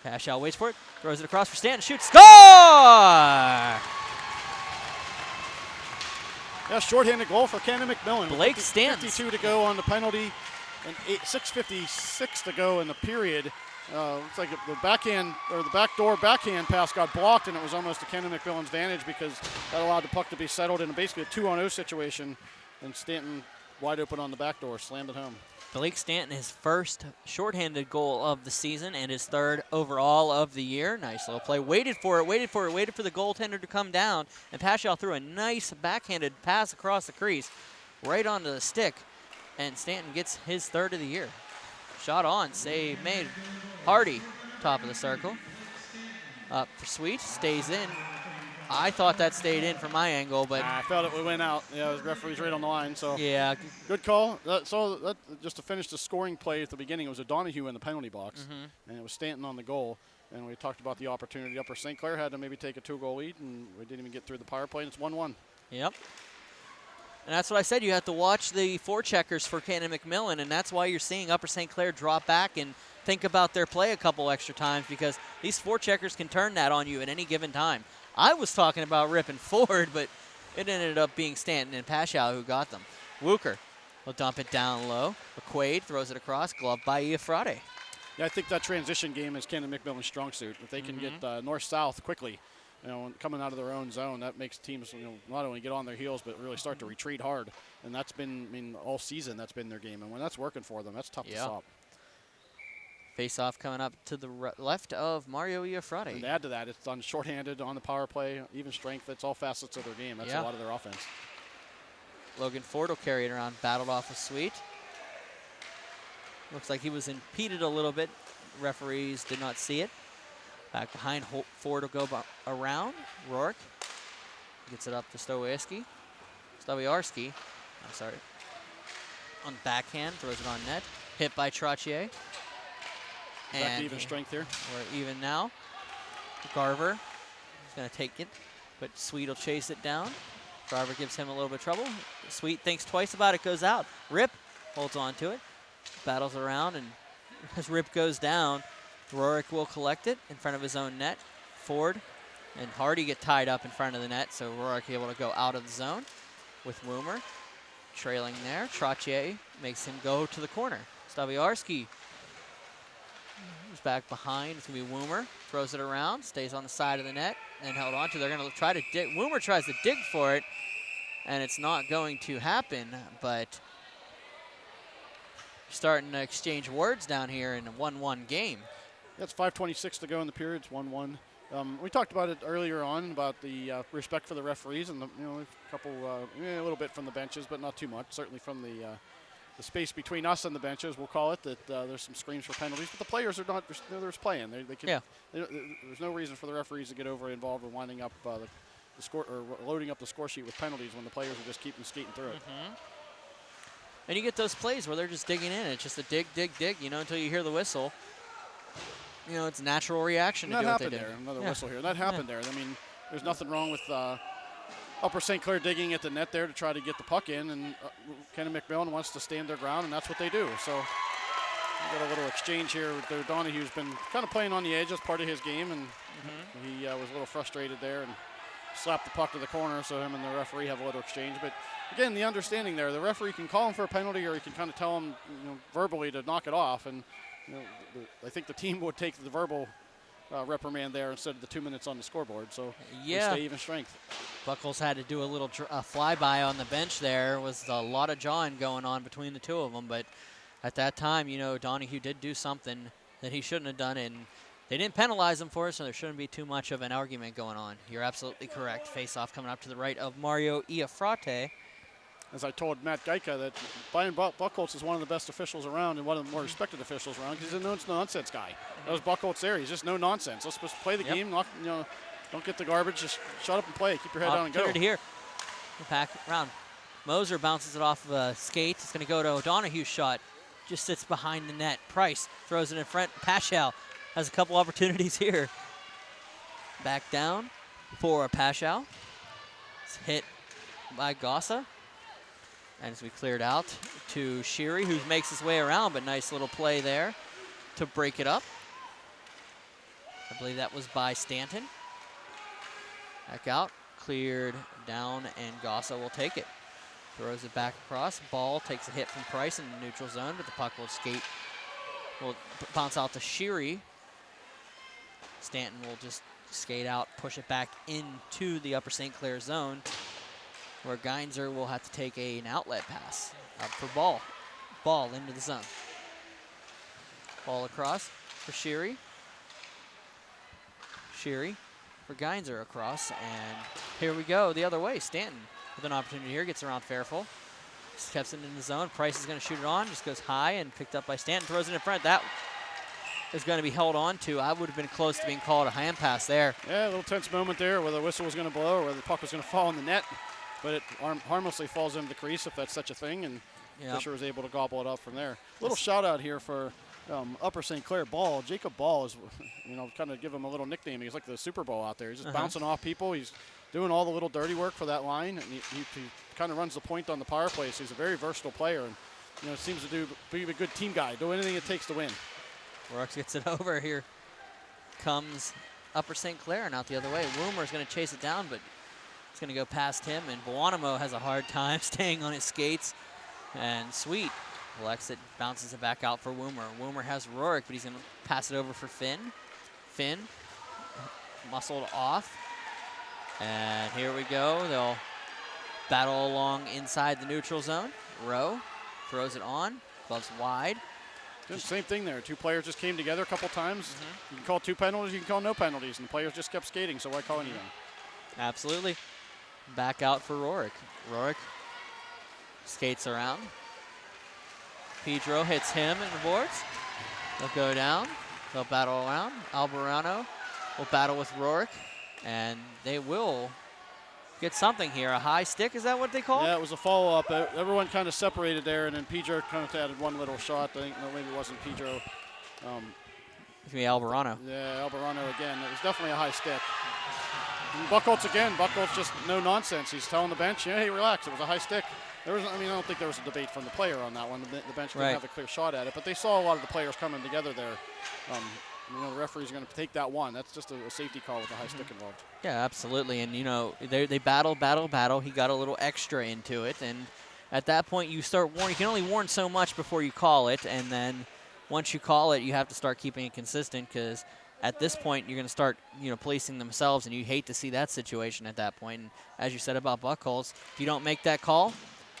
PIHL waits for it. Throws it across for Stanton. Shoots. Score! Yeah, shorthanded goal for Canon-McMillan. Blake Stanton. 52 to go on the penalty and 6:56 to go in the period. Looks like the backhand or the backdoor backhand pass got blocked, and it was almost to Canon-McMillan's advantage because that allowed the puck to be settled in basically a 2-on-0 situation. And Stanton wide open on the back door, slammed it home. Blake Stanton, his first shorthanded goal of the season and his third overall of the year. Nice little play. Waited for the goaltender to come down, and PIHL threw a nice backhanded pass across the crease, right onto the stick, and Stanton gets his third of the year. Shot on, save made. Hardy, top of the circle. Up for Sweet, stays in. I thought that stayed in from my angle, but I felt it went out. Yeah, the referee's right on the line. So yeah, good call. Just to finish the scoring play at the beginning, it was O'Donohue in the penalty box, and it was Stanton on the goal. And we talked about the opportunity. Upper St. Clair had to maybe take a 2-goal lead, and we didn't even get through the power play, and it's 1-1. Yep. And that's what I said. You have to watch the forecheckers for Canon-McMillan, and that's why you're seeing Upper St. Clair drop back and think about their play a couple extra times, because these forecheckers can turn that on you at any given time. I was talking about Rip and Ford, but it ended up being Stanton and PIHL who got them. Wooker will dump it down low. McQuaid throws it across, gloved by Iafrate. Yeah, I think that transition game is Canon-McMillan's strong suit. If they can get north-south quickly, coming out of their own zone, that makes teams, not only get on their heels, but really start to retreat hard. And that's been, all season, that's been their game. And when that's working for them, that's tough to stop. Face-off coming up to the left of Mario Iafrate. And to add to that, it's done shorthanded on the power play, even strength. It's all facets of their game. That's a lot of their offense. Logan Ford will carry it around, battled off with Sweet. Looks like he was impeded a little bit. Referees did not see it. Back behind, Ford will go around. Rourke gets it up to Stowiarski. I'm sorry. On backhand, throws it on net. Hit by Trottier. Back to even strength here. We're even now. Garver is going to take it, but Sweet will chase it down. Garver gives him a little bit of trouble. Sweet thinks twice about it, goes out. Rip holds on to it, battles around, and as Rip goes down, Rourke will collect it in front of his own net. Ford and Hardy get tied up in front of the net, so Rourke able to go out of the zone with Woomer trailing there. Trottier makes him go to the corner. Stowiarski is back behind. It's going to be Woomer. Throws it around, stays on the side of the net, and held on to. They're going to try to dig. Woomer tries to dig for it, and it's not going to happen, but starting to exchange words down here in a 1-1 game. That's 5:26 to go in the period. It's 1-1. We talked about it earlier on about the respect for the referees, and a couple, a little bit from the benches, but not too much. Certainly from the space between us and the benches, we'll call it, that there's some screams for penalties, but the players are not. They're just playing. They can. There's no reason for the referees to get over involved in winding up the score or loading up the score sheet with penalties when the players are just keeping skating through it. And you get those plays where they're just digging in. It's just a dig, dig, dig, until you hear the whistle. It's a natural reaction to do what they do. Another whistle here. That happened there. I mean, there's nothing wrong with Upper St. Clair digging at the net there to try to get the puck in, and Canon-McMillan wants to stand their ground, and that's what they do. So we got a little exchange here. Donahue's been kind of playing on the edge as part of his game, and he was a little frustrated there and slapped the puck to the corner, so him and the referee have a little exchange. But again, the understanding there, the referee can call him for a penalty, or he can kind of tell him verbally to knock it off, and I think the team would take the verbal reprimand there instead of the 2 minutes on the scoreboard. So we stay even strength. Buckles had to do a little flyby on the bench there. Was a lot of jawing going on between the two of them, but at that time, Donahue did do something that he shouldn't have done, and they didn't penalize him for it, so there shouldn't be too much of an argument going on. You're absolutely correct. Face-off coming up to the right of Mario Iafrate. As I told Matt Geika, that Brian Buchholz is one of the best officials around and one of the more respected officials around because he's a no-nonsense guy. That was Buchholz there. He's just no nonsense. Let's just play the game. Don't get the garbage. Just shut up and play. Keep your head down and go. Here. Back around. Moser bounces it off of a skate. It's going to go to O'Donoghue's shot. Just sits behind the net. Price throws it in front. PIHL has a couple opportunities here. Back down for PIHL. It's hit by Gossa. And as we cleared out to Sheary, who makes his way around, but nice little play there to break it up. I believe that was by Stanton. Back out, cleared down, and Gossa will take it. Throws it back across. Ball takes a hit from Price in the neutral zone, but the puck will bounce out to Sheary. Stanton will just skate out, push it back into the Upper St. Clair zone, where Geinzer will have to take an outlet pass up for Ball. Ball into the zone. Ball across for Sheary. Sheary for Geinzer across, and here we go the other way. Stanton with an opportunity here, gets around Fairfield. Steps it in the zone. Price is going to shoot it on, just goes high and picked up by Stanton, throws it in front. That is going to be held on to. I would have been close to being called a hand pass there. Yeah, a little tense moment there where the whistle was going to blow or where the puck was going to fall in the net. But it harmlessly falls into the crease, if that's such a thing, and Fisher was able to gobble it up from there. Little shout out here for Upper St. Clair Ball. Jacob Ball is, kind of give him a little nickname. He's like the Super Bowl out there. He's just bouncing off people. He's doing all the little dirty work for that line, and he kind of runs the point on the power play. So he's a very versatile player, and seems to be a good team guy. Do anything it takes to win. Rux gets it over. Here comes Upper St. Clair, and out the other way. Woomer is going to chase it down, but it's going to go past him, and Buonamo has a hard time staying on his skates. And Sweet collects it, bounces it back out for Woomer. Woomer has Rourke, but he's going to pass it over for Finn. Finn muscled off And here we go. They'll battle along inside the neutral zone. Rowe throws it on, gloves wide. Same thing there. Two players just came together a couple times. You can call 2 penalties, you can call no penalties, and the players just kept skating, so why call anything? Absolutely. Back out for Rorik. Rorik skates around. Pedro hits him in the boards. They'll go down. They'll battle around. Alvarado will battle with Rorik, and they will get something here. A high stick, is that what they call it? Yeah, it was a follow-up. Everyone kind of separated there, and then Pedro kind of added one little shot. I think, no, maybe it wasn't Pedro. It's going to be Alvarado. Yeah, Alvarado again. It was definitely a high stick. And Buchholz again. Buchholz just no nonsense. He's telling the bench, hey, relax. It was a high stick. I don't think there was a debate from the player on that one. The bench didn't have a clear shot at it, but they saw a lot of the players coming together there. The referee's going to take that one. That's just a safety call with a high stick involved. Yeah, absolutely. And, they battle. He got a little extra into it. And at that point, you start warning. You can only warn so much before you call it. And then once you call it, you have to start keeping it consistent, because at this point, you're going to start, policing themselves, and you hate to see that situation at that point. And as you said about Buchholz, if you don't make that call,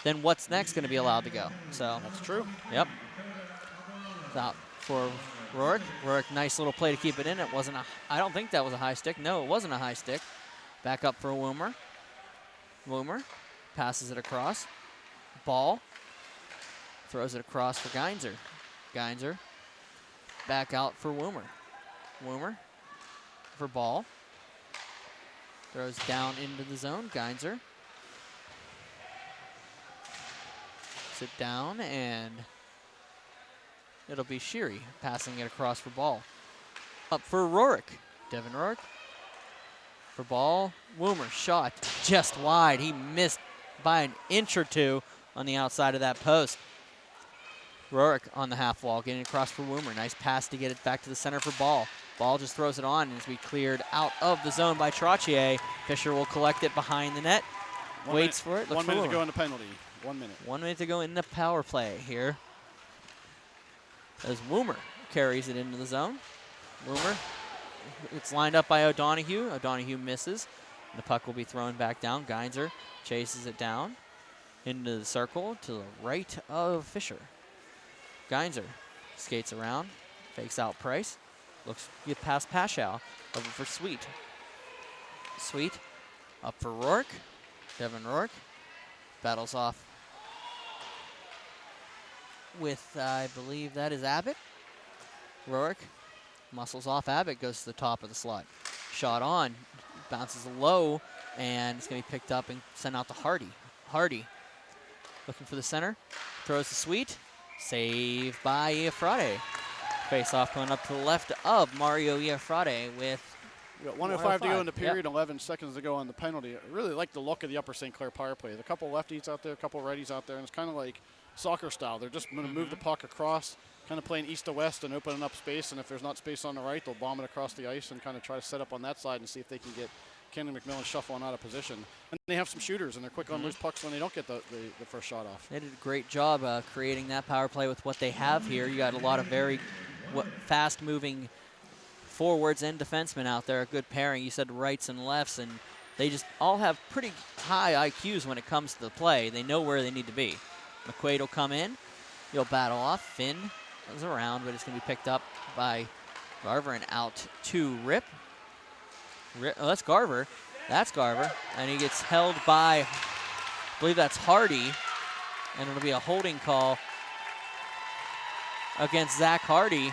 then what's next going to be allowed to go? So that's true. Yep. It's out for Rorik. Rorik, nice little play to keep it in. It wasn't I don't think that was a high stick. No, it wasn't a high stick. Back up for Woomer. Woomer passes it across. Ball. Throws it across for Geinzer. Geinzer back out for Woomer. Woomer for Ball. Throws down into the zone. Geinzer. Sit down, and it'll be Sheary passing it across for Ball. Up for Rorik. Devin Rorik for Ball. Woomer shot just wide. He missed by an inch or two on the outside of that post. Rorik on the half wall, getting across for Woomer. Nice pass to get it back to the center for Ball. Ball just throws it on, and it's be cleared out of the zone by Trottier. Fisher will collect it behind the net. Waits for it. 1 minute to go in the penalty. 1 minute. 1 minute to go in the power play here. As Woomer carries it into the zone. Woomer, it's lined up by O'Donoghue. O'Donoghue misses. The puck will be thrown back down. Geinzer chases it down into the circle to the right of Fisher. Geinzer skates around, fakes out Price. Looks get past PIHL. Over for Sweet. Sweet up for Rorik. Devin Rorik battles off with, I believe that is Abbott. Rorik muscles off Abbott, goes to the top of the slot. Shot on, bounces low, and it's going to be picked up and sent out to Hardy. Hardy looking for the center, throws to Sweet, saved by Iafrate. Face off going up to the left of Mario Iafrate with we got 1:05 to go in the period, 11 seconds to go on the penalty. I really like the look of the Upper St. Clair power play. There's a couple lefties out there, a couple righties out there, and it's kind of like soccer style. They're just going to move the puck across, kind of playing east to west and opening up space, and if there's not space on the right, they'll bomb it across the ice and kind of try to set up on that side and see if they can get Canon-McMillan shuffling out of position. And they have some shooters, and they're quick on loose pucks when they don't get the first shot off. They did a great job creating that power play with what they have here. You got a lot of very fast-moving forwards and defensemen out there. A good pairing. You said rights and lefts, and they just all have pretty high IQs when it comes to the play. They know where they need to be. McQuaid will come in. He'll battle off. Finn goes around, but it's going to be picked up by Garver and out to Rip. Oh, that's Garver. That's Garver. And he gets held by, I believe that's Hardy. And it'll be a holding call against Zach Hardy.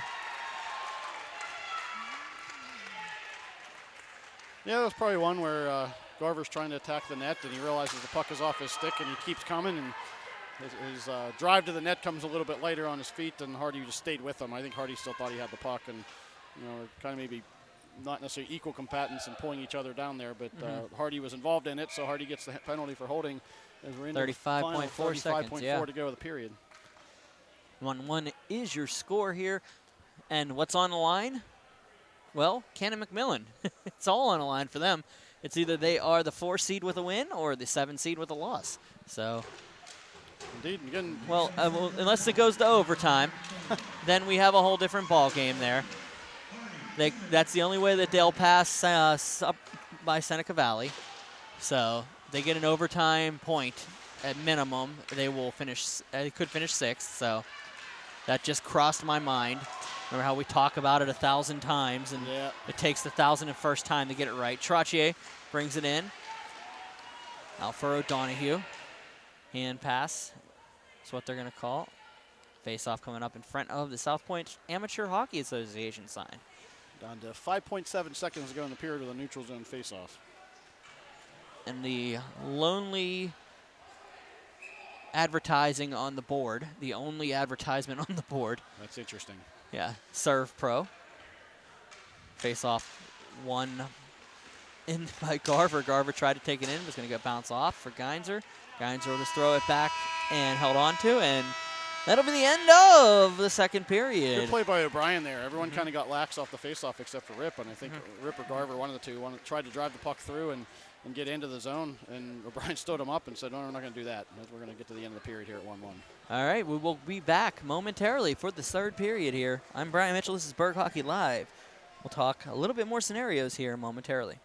Yeah, that was probably one where Garver's trying to attack the net, and he realizes the puck is off his stick, and he keeps coming, and his drive to the net comes a little bit later on his feet, and Hardy just stayed with him. I think Hardy still thought he had the puck, and kind of maybe not necessarily equal combatants and pulling each other down there, but Hardy was involved in it, so Hardy gets the penalty for holding. As we're in 35.4 seconds, yeah. 35.4 to go of the period. 1-1 is your score here, and what's on the line? Well, Canon-McMillan. It's all on the line for them. It's either they are the 4 seed with a win or the 7 seed with a loss. So, indeed, again. Well, unless it goes to overtime, then we have a whole different ball game there. That's the only way that they'll pass up by Seneca Valley. So they get an overtime point at minimum. They will finish. They could finish 6th. So that just crossed my mind. Remember how we talk about it 1,000 times, and it takes the 1,001st time to get it right. Trottier brings it in. Alfaro Donahue. Hand pass. That's what they're going to call. Face-off coming up in front of the South Point Amateur Hockey Association sign. Down to 5.7 seconds to go in the period with a neutral zone face-off. And the lonely advertising on the board, the only advertisement on the board. That's interesting. Yeah, Serve Pro. Face-off won in by Garver. Garver tried to take it in, was going to get bounce off for Geinzer. Geinzer will just throw it back and held on to, and that'll be the end of the second period. Good play by O'Brien there. Everyone kind of got lax off the face-off except for Rip, and I think Rip or Garver, one of the two, tried to drive the puck through and get into the zone, and O'Brien stood him up and said, no, we're not going to do that. We're going to get to the end of the period here at 1-1. All right, we will be back momentarily for the third period here. I'm Brian Mitchell. This is Berg Hockey Live. We'll talk a little bit more scenarios here momentarily.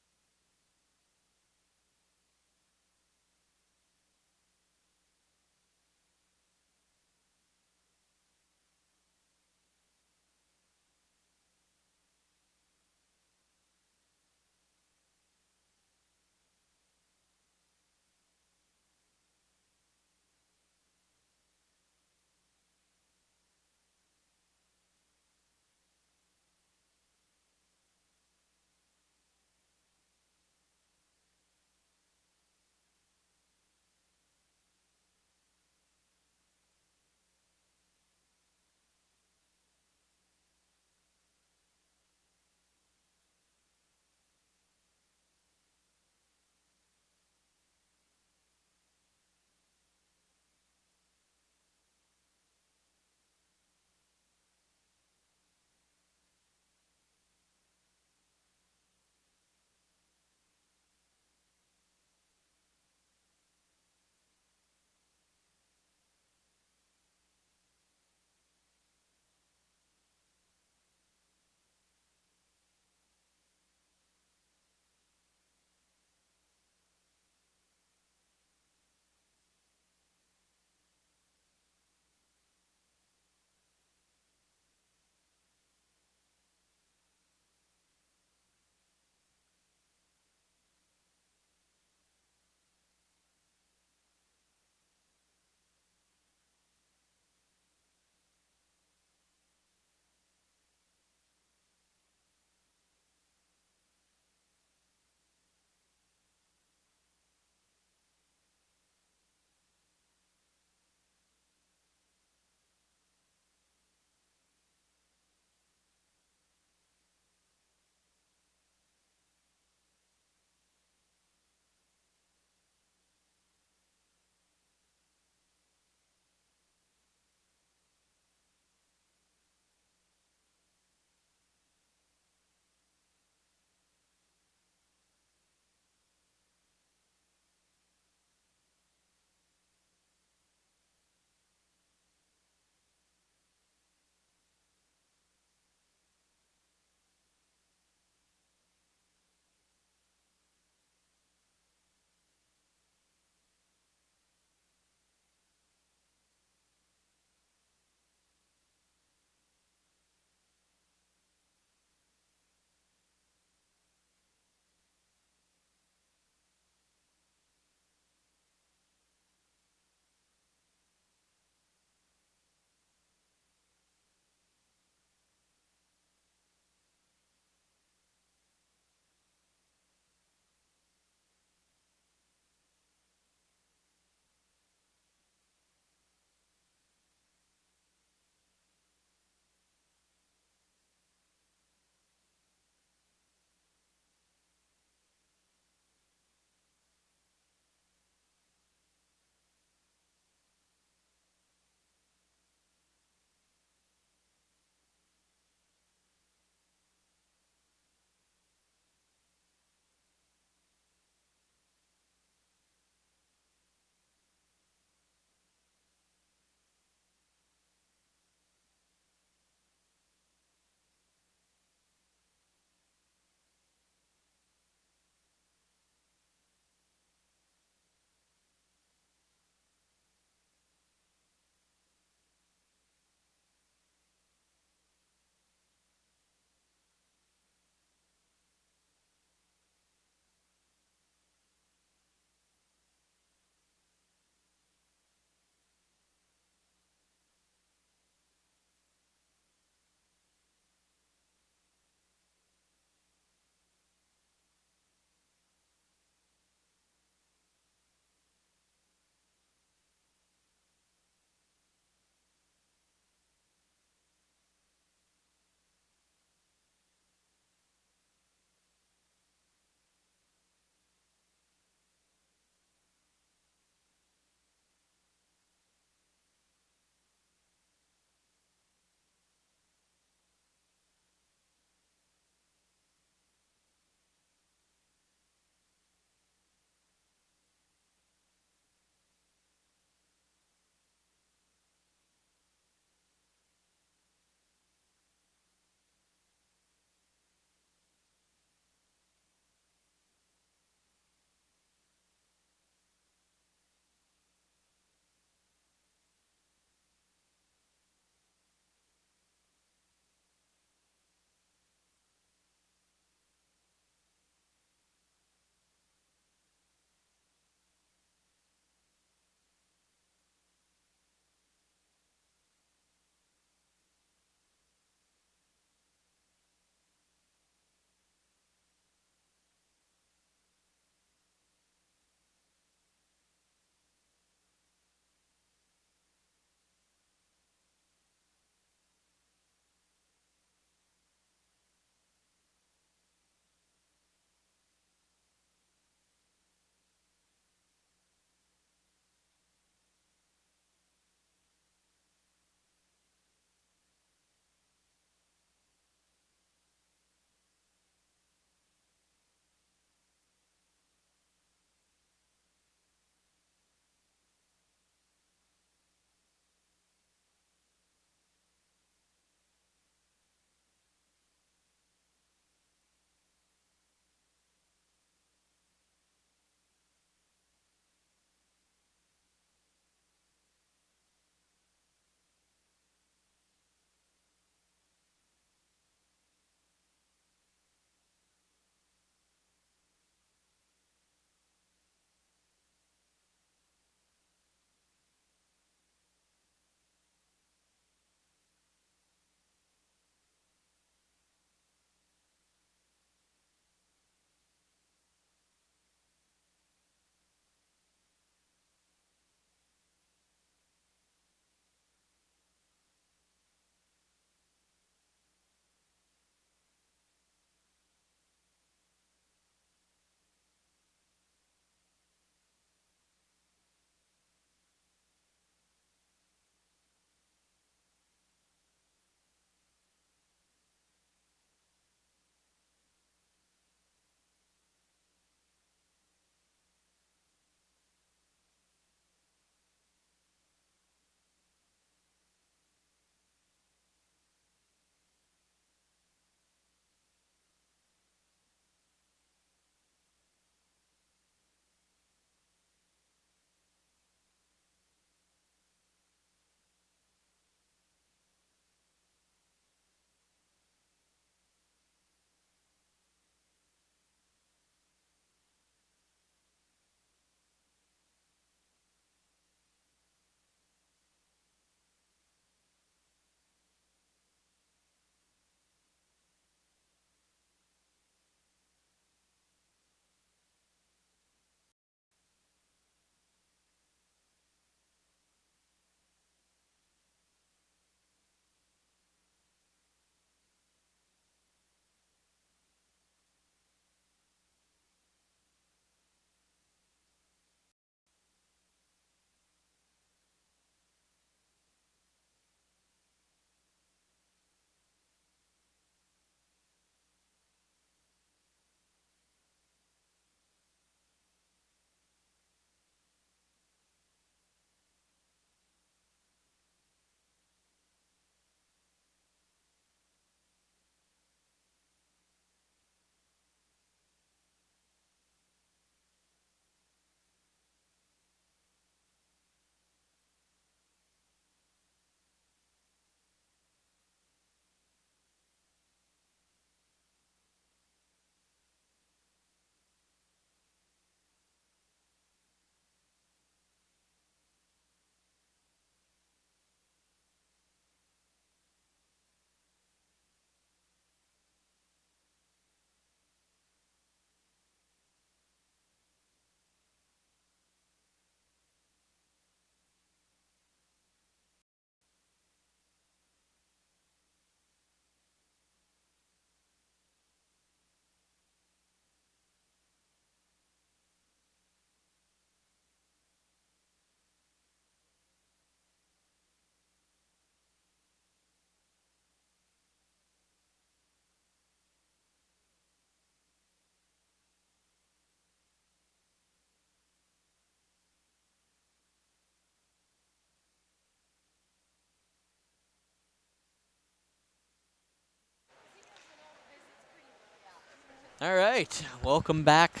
All right, welcome back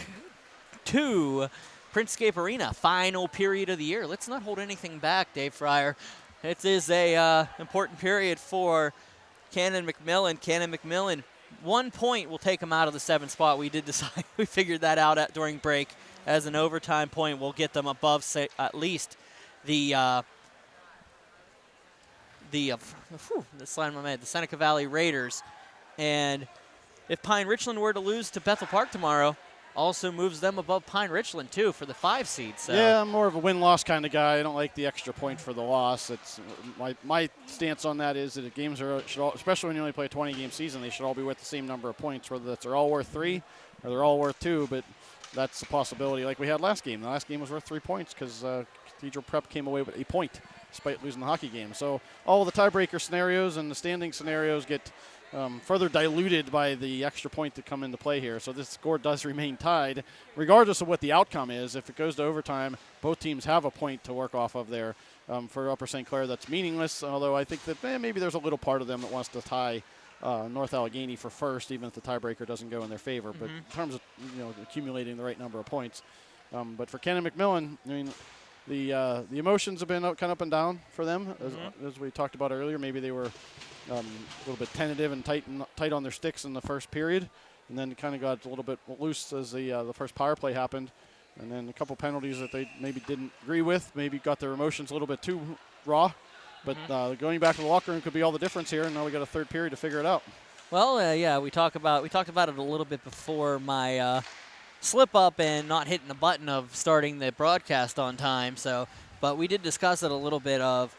to Printscape Arena, final period of the year. Let's not hold anything back, Dave Fryer. It is a important period for Canon-McMillan. Canon-McMillan, 1 point will take them out of the 7th spot. We did decide, we figured that out during break. As an overtime point will get them above, say, at least the Seneca Valley Raiders. And if Pine Richland were to lose to Bethel Park tomorrow, also moves them above Pine Richland too for the 5 seed. So. Yeah, I'm more of a win-loss kind of guy. I don't like the extra point for the loss. It's my stance on that is that the games should all, especially when you only play a 20-game season, they should all be worth the same number of points, whether they're all worth 3 or they're all worth 2. But that's a possibility like we had last game. The last game was worth 3 points because Cathedral Prep came away with a point despite losing the hockey game. So all of the tiebreaker scenarios and the standing scenarios get further diluted by the extra point that come into play here. So this score does remain tied, regardless of what the outcome is. If it goes to overtime, both teams have a point to work off of there. For Upper St. Clair, that's meaningless, although I think that maybe there's a little part of them that wants to tie North Allegheny for first, even if the tiebreaker doesn't go in their favor. But in terms of accumulating the right number of points. But for Canon-McMillan, I mean, the emotions have been kind of up and down for them, as we talked about earlier. Maybe they were a little bit tentative and tight on their sticks in the first period, and then kind of got a little bit loose as the first power play happened, and then a couple penalties that they maybe didn't agree with, maybe got their emotions a little bit too raw. But going back to the locker room could be all the difference here, and now we got a third period to figure it out. Well, yeah, we talked about it a little bit before my slip up and not hitting the button of starting the broadcast on time. So, but we did discuss it a little bit of,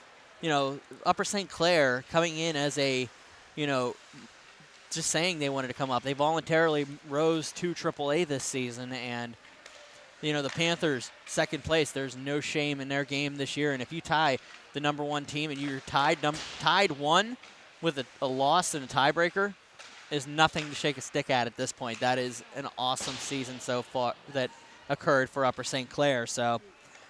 Upper St. Clair coming in as a, just saying they wanted to come up. They voluntarily rose to AAA this season, and, the Panthers, second place, there's no shame in their game this year. And if you tie the number 1 team and you're tied 1 with a loss and a tiebreaker, is nothing to shake a stick at this point. That is an awesome season so far that occurred for Upper St. Clair. So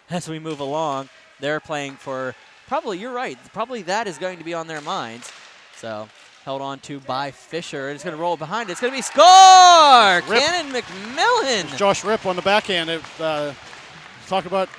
as we move along, they're playing for probably, you're right, probably that is going to be on their minds. So held on to by Fisher. It's going to roll behind it. It's going to be score! Canon-McMillan! Josh Rip on the backhand. Talk about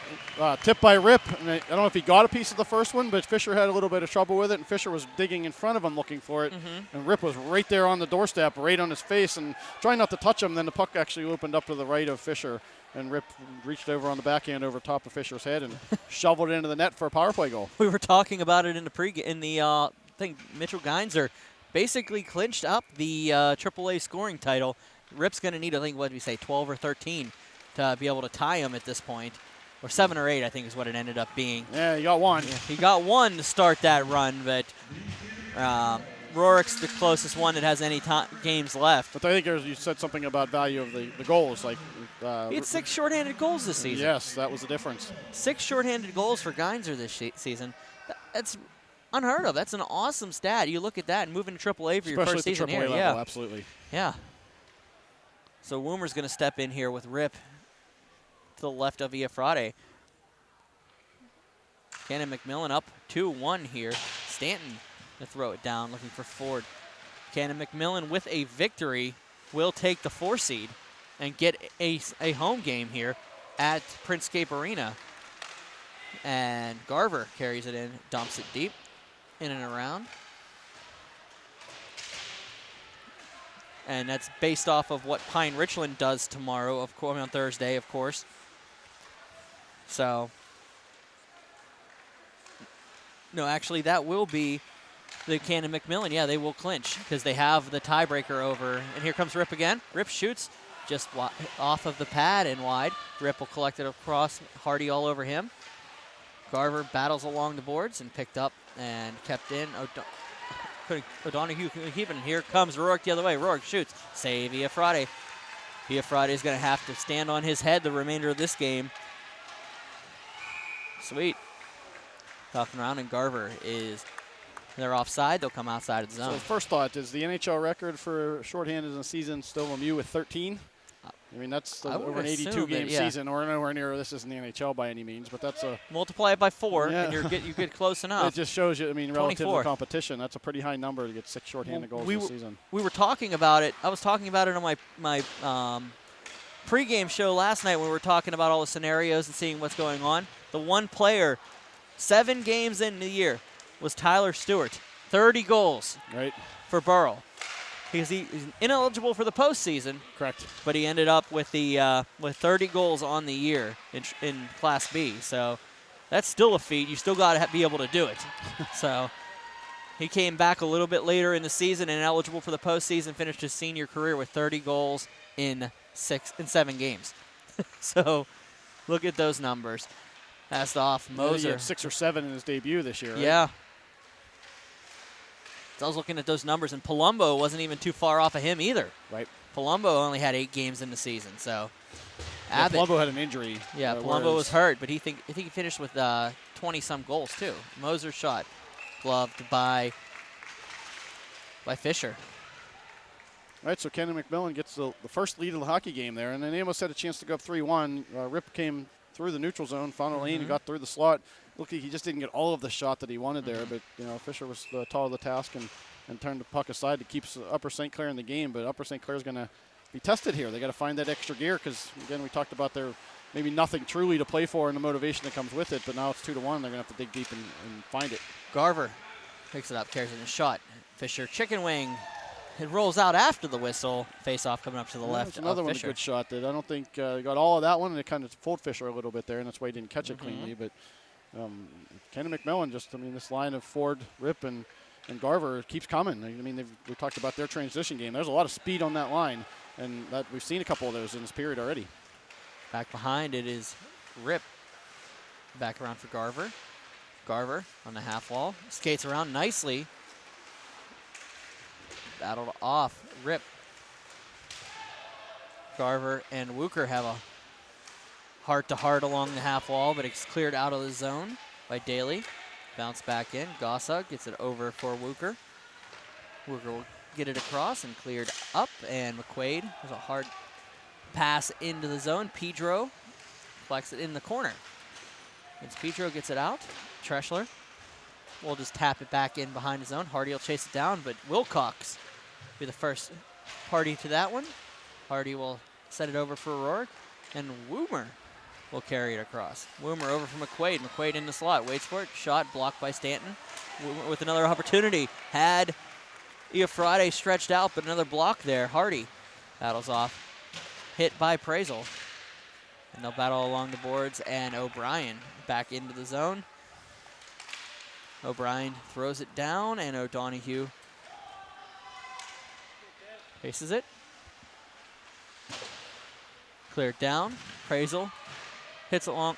tip by Rip. And I don't know if he got a piece of the first one, but Fisher had a little bit of trouble with it, and Fisher was digging in front of him looking for it. And Rip was right there on the doorstep, right on his face, and trying not to touch him. Then the puck actually opened up to the right of Fisher, and Rip reached over on the backhand over top of Fisher's head and shoveled it into the net for a power play goal. We were talking about it in the thing. Mitchell Geinzer basically clinched up the AAA scoring title. Rip's going to need, I think, what did we say, 12 or 13 to be able to tie him at this point. Or 7 or 8, I think, is what it ended up being. Yeah, he got 1. Yeah, he got 1 to start that run, but Rorick's the closest one that has any games left. But I think you said something about value of the goals. Like he had 6 shorthanded goals this season. Yes, that was the difference. 6 shorthanded goals for Geinzer this season. That's unheard of. That's an awesome stat. You look at that and moving to AAA for your first season here. Level, yeah, absolutely. Yeah. So Woomer's going to step in here with Rip to the left of Iafrate. Canon-McMillan up 2-1 here. Stanton to throw it down, looking for Ford. Canon-McMillan with a victory will take the 4 seed and get a home game here at Printscape Arena. And Garver carries it in, dumps it deep, in and around. And that's based off of what Pine Richland does tomorrow, on Thursday, of course. So, no, actually, that will be the Canon-McMillan. Yeah, they will clinch because they have the tiebreaker over. And here comes Rip again. Rip shoots just off of the pad and wide. Rip will collect it across. Hardy all over him. Garver battles along the boards and picked up and kept in. O'Donoghue couldn't keep it. And here comes Rourke the other way. Rourke shoots. Save Iafrate. Iafrate is going to have to stand on his head the remainder of this game. Sweet. Talking around, and Garver they're offside. They'll come outside of the zone. So first thought, is the NHL record for shorthanded in a season still Lemieux with 13? I mean, that's I would over an assume 82-game that, yeah. season, or nowhere near this isn't the NHL by any means, but that's a Multiply it by 4, Yeah. and you get close enough. It just shows you, I mean, relative to 24. the competition, that's a pretty high number to get 6 shorthanded goals this season. We were talking about it. I was talking about it on my pregame show last night when we were talking about all the scenarios and seeing what's going on. The one player, 7 games in the year, was Tyler Stewart. 30 goals for Burrell. Because he's ineligible for the postseason. Correct. But he ended up with with 30 goals on the year in Class B. So that's still a feat. You still got to be able to do it. So he came back a little bit later in the season and eligible for the postseason. Finished his senior career with 30 goals in 7 games. So look at those numbers. Passed off Moser. He had 6 or 7 in his debut this year. Right? Yeah. I was looking at those numbers, and Palumbo wasn't even too far off of him either. Right. Palumbo only had 8 games in the season, so Abbott. Palumbo had an injury. Yeah, Palumbo was hurt, but I think he finished with 20-some goals too. Moser's shot, gloved by Fisher. All right, so Canon-McMillan gets the first lead of the hockey game there, and then they almost had a chance to go up 3-1. Rip came through the neutral zone, found a lane, and got through the slot. Looked like he just didn't get all of the shot that he wanted there, but Fisher was tall of the task and turned the puck aside to keep Upper St. Clair in the game. But Upper St. Clair is going to be tested here. They got to find that extra gear because, again, we talked about there maybe nothing truly to play for and the motivation that comes with it. But now it's 2-1. They're going to have to dig deep and find it. Garver picks it up, carries it in a shot. Fisher chicken wing. It rolls out after the whistle. Face-off coming up to the left. It's another one, a good shot. That I don't think got all of that one, and it kind of fooled Fisher a little bit there, and that's why he didn't catch it cleanly. But Canon-McMillan this line of Ford, Rip, and Garver keeps coming. I mean, we talked about their transition game. There's a lot of speed on that line, and we've seen a couple of those in this period already. Back behind it is Rip. Back around for Garver. Garver on the half wall. Skates around nicely. Battled off. Rip. Garver and Wucher have a heart-to-heart along the half wall, but it's cleared out of the zone by Daly. Bounce back in. Gossa gets it over for Wucher. Wucher will get it across and cleared up, and McQuaid has a hard pass into the zone. Pedro collects it in the corner. As Pedro gets it out, Treschler will just tap it back in behind his own. Hardy will chase it down, but Wilcox will be the first party to that one. Hardy will set it over for Rourke, and Woomer will carry it across. Woomer over for McQuaid. McQuaid in the slot, waits for it. Shot blocked by Stanton. Woomer with another opportunity. Had Iafrate stretched out, but another block there. Hardy battles off. Hit by Prazel. And they'll battle along the boards, and O'Brien back into the zone. O'Brien throws it down, and O'Donoghue faces it. Cleared down. Prazel hits along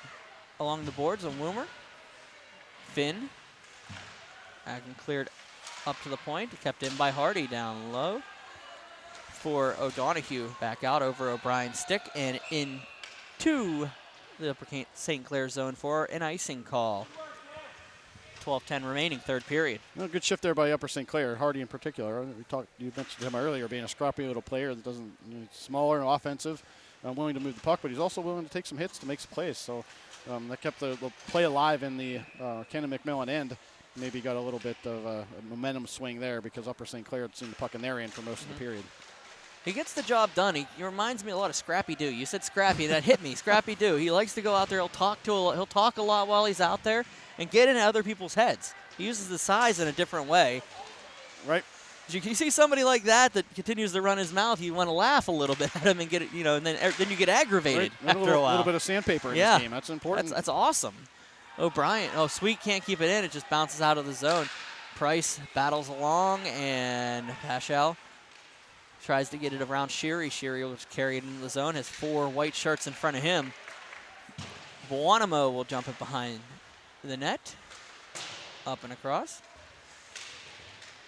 the boards on Woomer. Finn. And cleared up to the point. Kept in by Hardy down low. For O'Donoghue. Back out over O'Brien's stick and into the Upper St. Clair zone for an icing call. 12:10 remaining, third period. No, good shift there by Upper St. Clair, Hardy in particular. You mentioned him earlier being a scrappy little player that doesn't, smaller and offensive, willing to move the puck, but he's also willing to take some hits to make some plays. So that kept the play alive in the Canon-McMillan end. Maybe got a little bit of a momentum swing there because Upper St. Clair had seen the puck in their end for most of the period. He gets the job done. He reminds me a lot of Scrappy Doo. You said Scrappy, that hit me. Scrappy Doo. He likes to go out there. He'll talk a lot while he's out there and get into other people's heads. He uses the size in a different way. Right. You see somebody like that continues to run his mouth, you want to laugh a little bit at him and get it, and then you get aggravated after a while. A little bit of sandpaper in this game. That's important. That's awesome. O'Brien. Oh, Sweet can't keep it in. It just bounces out of the zone. Price battles along, and PIHL tries to get it around Sheary. Sheary will just carry it into the zone. Has 4 white shirts in front of him. Buonamo will jump it behind the net. Up and across.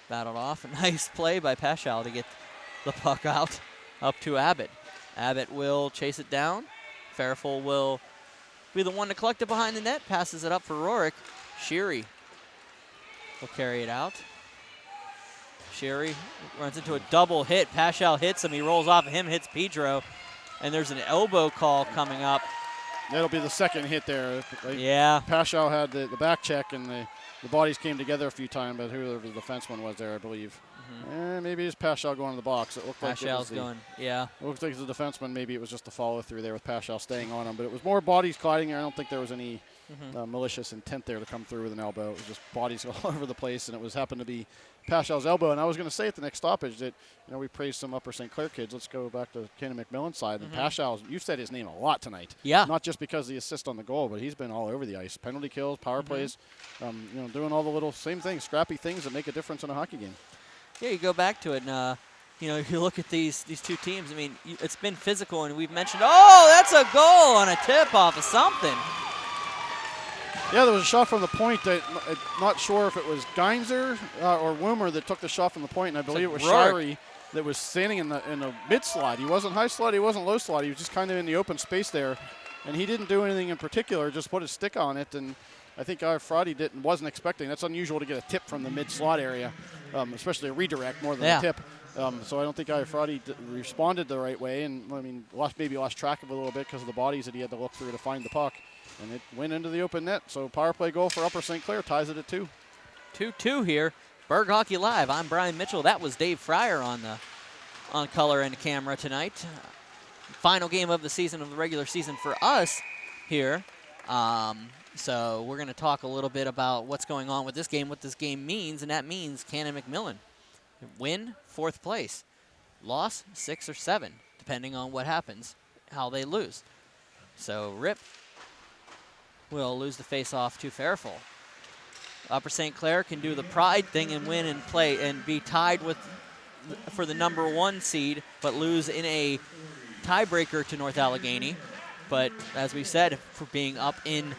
Battled off. A nice play by PIHL to get the puck out. Up to Abbott. Abbott will chase it down. Fairfull will be the one to collect it behind the net. Passes it up for Rourke. Sheary will carry it out. Sheary runs into a double hit. PIHL hits him. He rolls off of him, hits Pedro. And there's an elbow call coming up. That'll be the second hit there. Yeah. PIHL had the back check, and the bodies came together a few times, but whoever the defenseman was there, I believe. Maybe it's PIHL going to the box. It looked like PIHL's going, yeah. It looks like it's the defenseman. Maybe it was just a follow-through there with PIHL staying on him, but it was more bodies colliding there. I don't think there was any malicious intent there to come through with an elbow. It was just bodies all over the place, and it was happened to be PIHL's elbow. And I was going to say at the next stoppage that, we praised some Upper St. Clair kids. Let's go back to Canon-McMillan side. And PIHL, you've said his name a lot tonight. Yeah. Not just because of the assist on the goal, but he's been all over the ice. Penalty kills, power plays, doing all the little same things, scrappy things that make a difference in a hockey game. Yeah, you go back to it, and if you look at these two teams, I mean, it's been physical, and we've mentioned, that's a goal on a tip off of something. Yeah, there was a shot from the point that not sure if it was Geinzer or Woomer that took the shot from the point, and I believe it was Shirey that was standing in the mid slot. He wasn't high slot, he wasn't low slot. He was just kind of in the open space there, and he didn't do anything in particular, just put his stick on it, and I think Fraudy wasn't expecting. That's unusual to get a tip from the mid slot area, especially a redirect more than a tip. So I don't think Fraudy responded the right way, and maybe lost track of it a little bit because of the bodies that he had to look through to find the puck. And it went into the open net, so power play goal for Upper St. Clair ties it at 2. 2-2 here. Berg Hockey Live. I'm Brian Mitchell. That was Dave Fryer on color and camera tonight. Final game of the season, of the regular season for us here. So we're going to talk a little bit about what's going on with this game, what this game means, and that means Canon-McMillan win 4th place. Loss 6 or 7, depending on what happens, how they lose. So Rip will lose the face-off to Fairfield. Upper St. Clair can do the pride thing and win and play and be tied for the number 1 seed, but lose in a tiebreaker to North Allegheny. But as we said, for being up in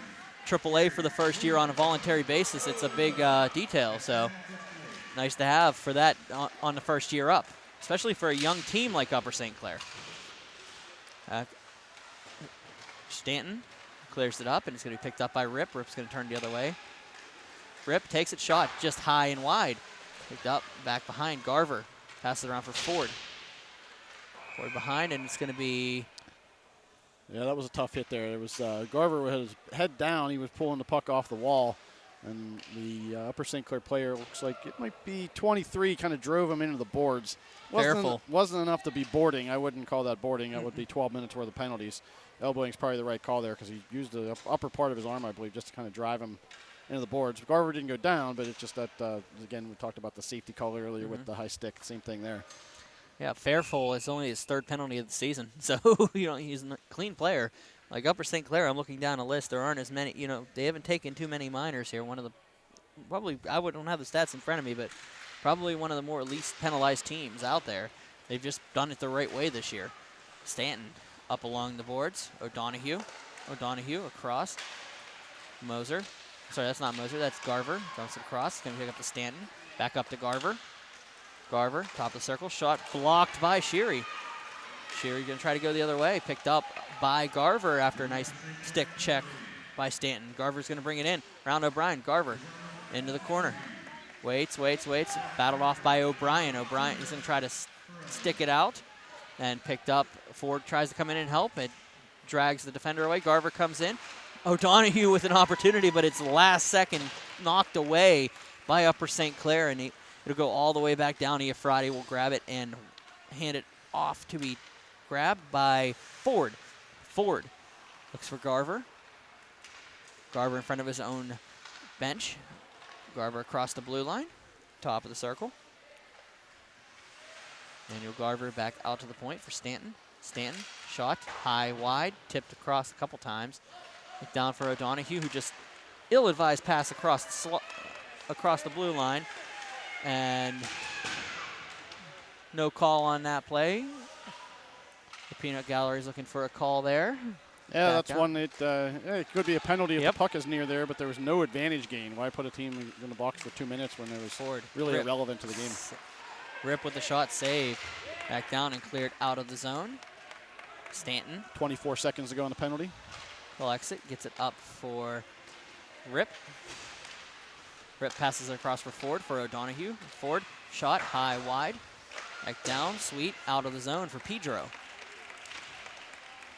AAA for the first year on a voluntary basis, it's a big detail. So nice to have for that on the first year up, especially for a young team like Upper St. Clair. Stanton clears it up, and it's going to be picked up by Rip. Rip's going to turn the other way. Rip takes it, shot just high and wide. Picked up, back behind. Garver passes it around for Ford. Ford behind, and it's going to be... Yeah, that was a tough hit there. It was Garver had his head down. He was pulling the puck off the wall, and the Upper St. Clair player, looks like it might be 23, kind of drove him into the boards. Wasn't enough to be boarding. I wouldn't call that boarding. That would be 12 minutes worth of penalties. Elbowing's probably the right call there because he used the upper part of his arm, I believe, just to kind of drive him into the boards. Garver didn't go down, but it's just that, again, we talked about the safety call earlier with the high stick. Same thing there. Yeah, Fairfield is only his 3rd penalty of the season, so he's a clean player. Like Upper St. Clair, I'm looking down the list. There aren't as many. They haven't taken too many minors here. I don't have the stats in front of me, but probably one of the more least penalized teams out there. They've just done it the right way this year. Stanton up along the boards. O'Donohue across. Moser. Sorry, that's not Moser. That's Garver. Dumps it across. Going to pick up to Stanton. Back up to Garver. Garver, top of the circle. Shot blocked by Sheary. Sheary going to try to go the other way. Picked up by Garver after a nice stick check by Stanton. Garver's going to bring it in. Round O'Brien. Garver into the corner. Waits. Battled off by O'Brien. O'Brien is going to try to stick it out. And picked up. Ford tries to come in and help. It drags the defender away. Garver comes in. O'Donohue with an opportunity, but it's last second knocked away by Upper St. Clair, and it'll go all the way back down. Friday will grab it and hand it off to be grabbed by Ford. Ford looks for Garver. Garver in front of his own bench. Garver across the blue line, top of the circle. Daniel Garver back out to the point for Stanton. Stanton, shot, high, wide, tipped across a couple times. Down for O'Donohue, who just ill-advised pass across the blue line. And no call on that play. The Peanut Gallery's looking for a call there. Yeah, that's one that it could be a penalty if the puck is near there, but there was no advantage gain. Why put a team in the box for 2 minutes when it was really irrelevant to the game? Rip with the shot, save. Back down and cleared out of the zone. Stanton. 24 seconds to go on the penalty. Collects it, gets it up for Rip. Rip passes it across for Ford for O'Donohue. Ford, shot, high, wide. Back down, sweet, out of the zone for Pedro.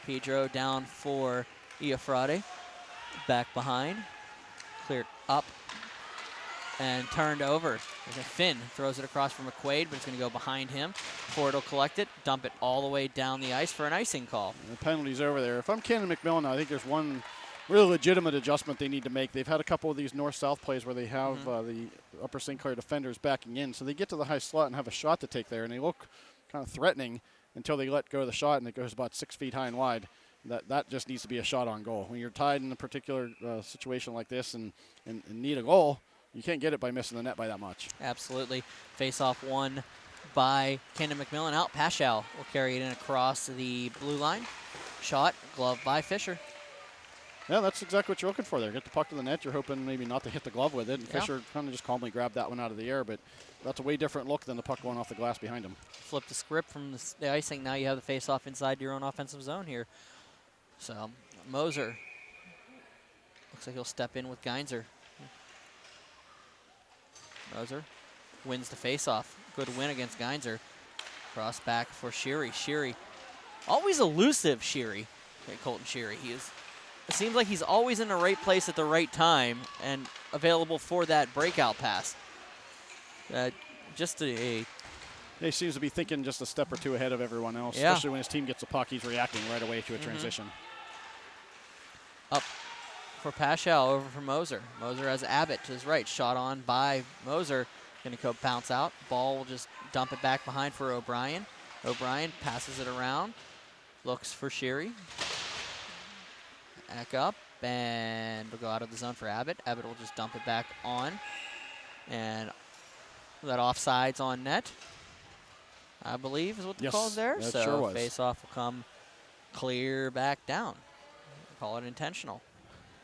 Pedro down for Iafrate. Back behind. Cleared up and turned over. Finn throws it across for McQuaid, but it's going to go behind him. Ford will collect it, dump it all the way down the ice for an icing call. The penalty's over there. If I'm Canon-McMillan, I think there's one really legitimate adjustment they need to make. They've had a couple of these north-south plays where they have the Upper St. Clair defenders backing in, so they get to the high slot and have a shot to take there, and they look kind of threatening until they let go of the shot, and it goes about 6 feet high and wide. That just needs to be a shot on goal. When you're tied in a particular situation like this and need a goal, you can't get it by missing the net by that much. Absolutely. Face-off won by Canon-McMillan. Out, PIHL will carry it in across the blue line. Shot, glove by Fisher. Yeah, that's exactly what you're looking for there. Get the puck to the net. You're hoping maybe not to hit the glove with it. And Fisher kind of just calmly grabbed that one out of the air, but that's a way different look than the puck going off the glass behind him. Flip the script from the icing. Now you have the face-off inside your own offensive zone here. So Moser looks like he'll step in with Geinzer. Moser wins the face-off. Good win against Geinzer. Cross back for Sheary. Sheary, always elusive. Sheary, Colton Sheary. It seems like he's always in the right place at the right time and available for that breakout pass. He seems to be thinking just a step or two ahead of everyone else, especially when his team gets a puck. He's reacting right away to a transition. Up for PIHL, over for Moser. Moser has Abbott to his right. Shot on by Moser. Going to go bounce out. Ball will just dump it back behind for O'Brien. O'Brien passes it around. Looks for Sheary. Back up. And we'll go out of the zone for Abbott. Abbott will just dump it back on. And that offside's on net, I believe is what the call is there. That so sure was. Face-off will come clear back down. Call it intentional.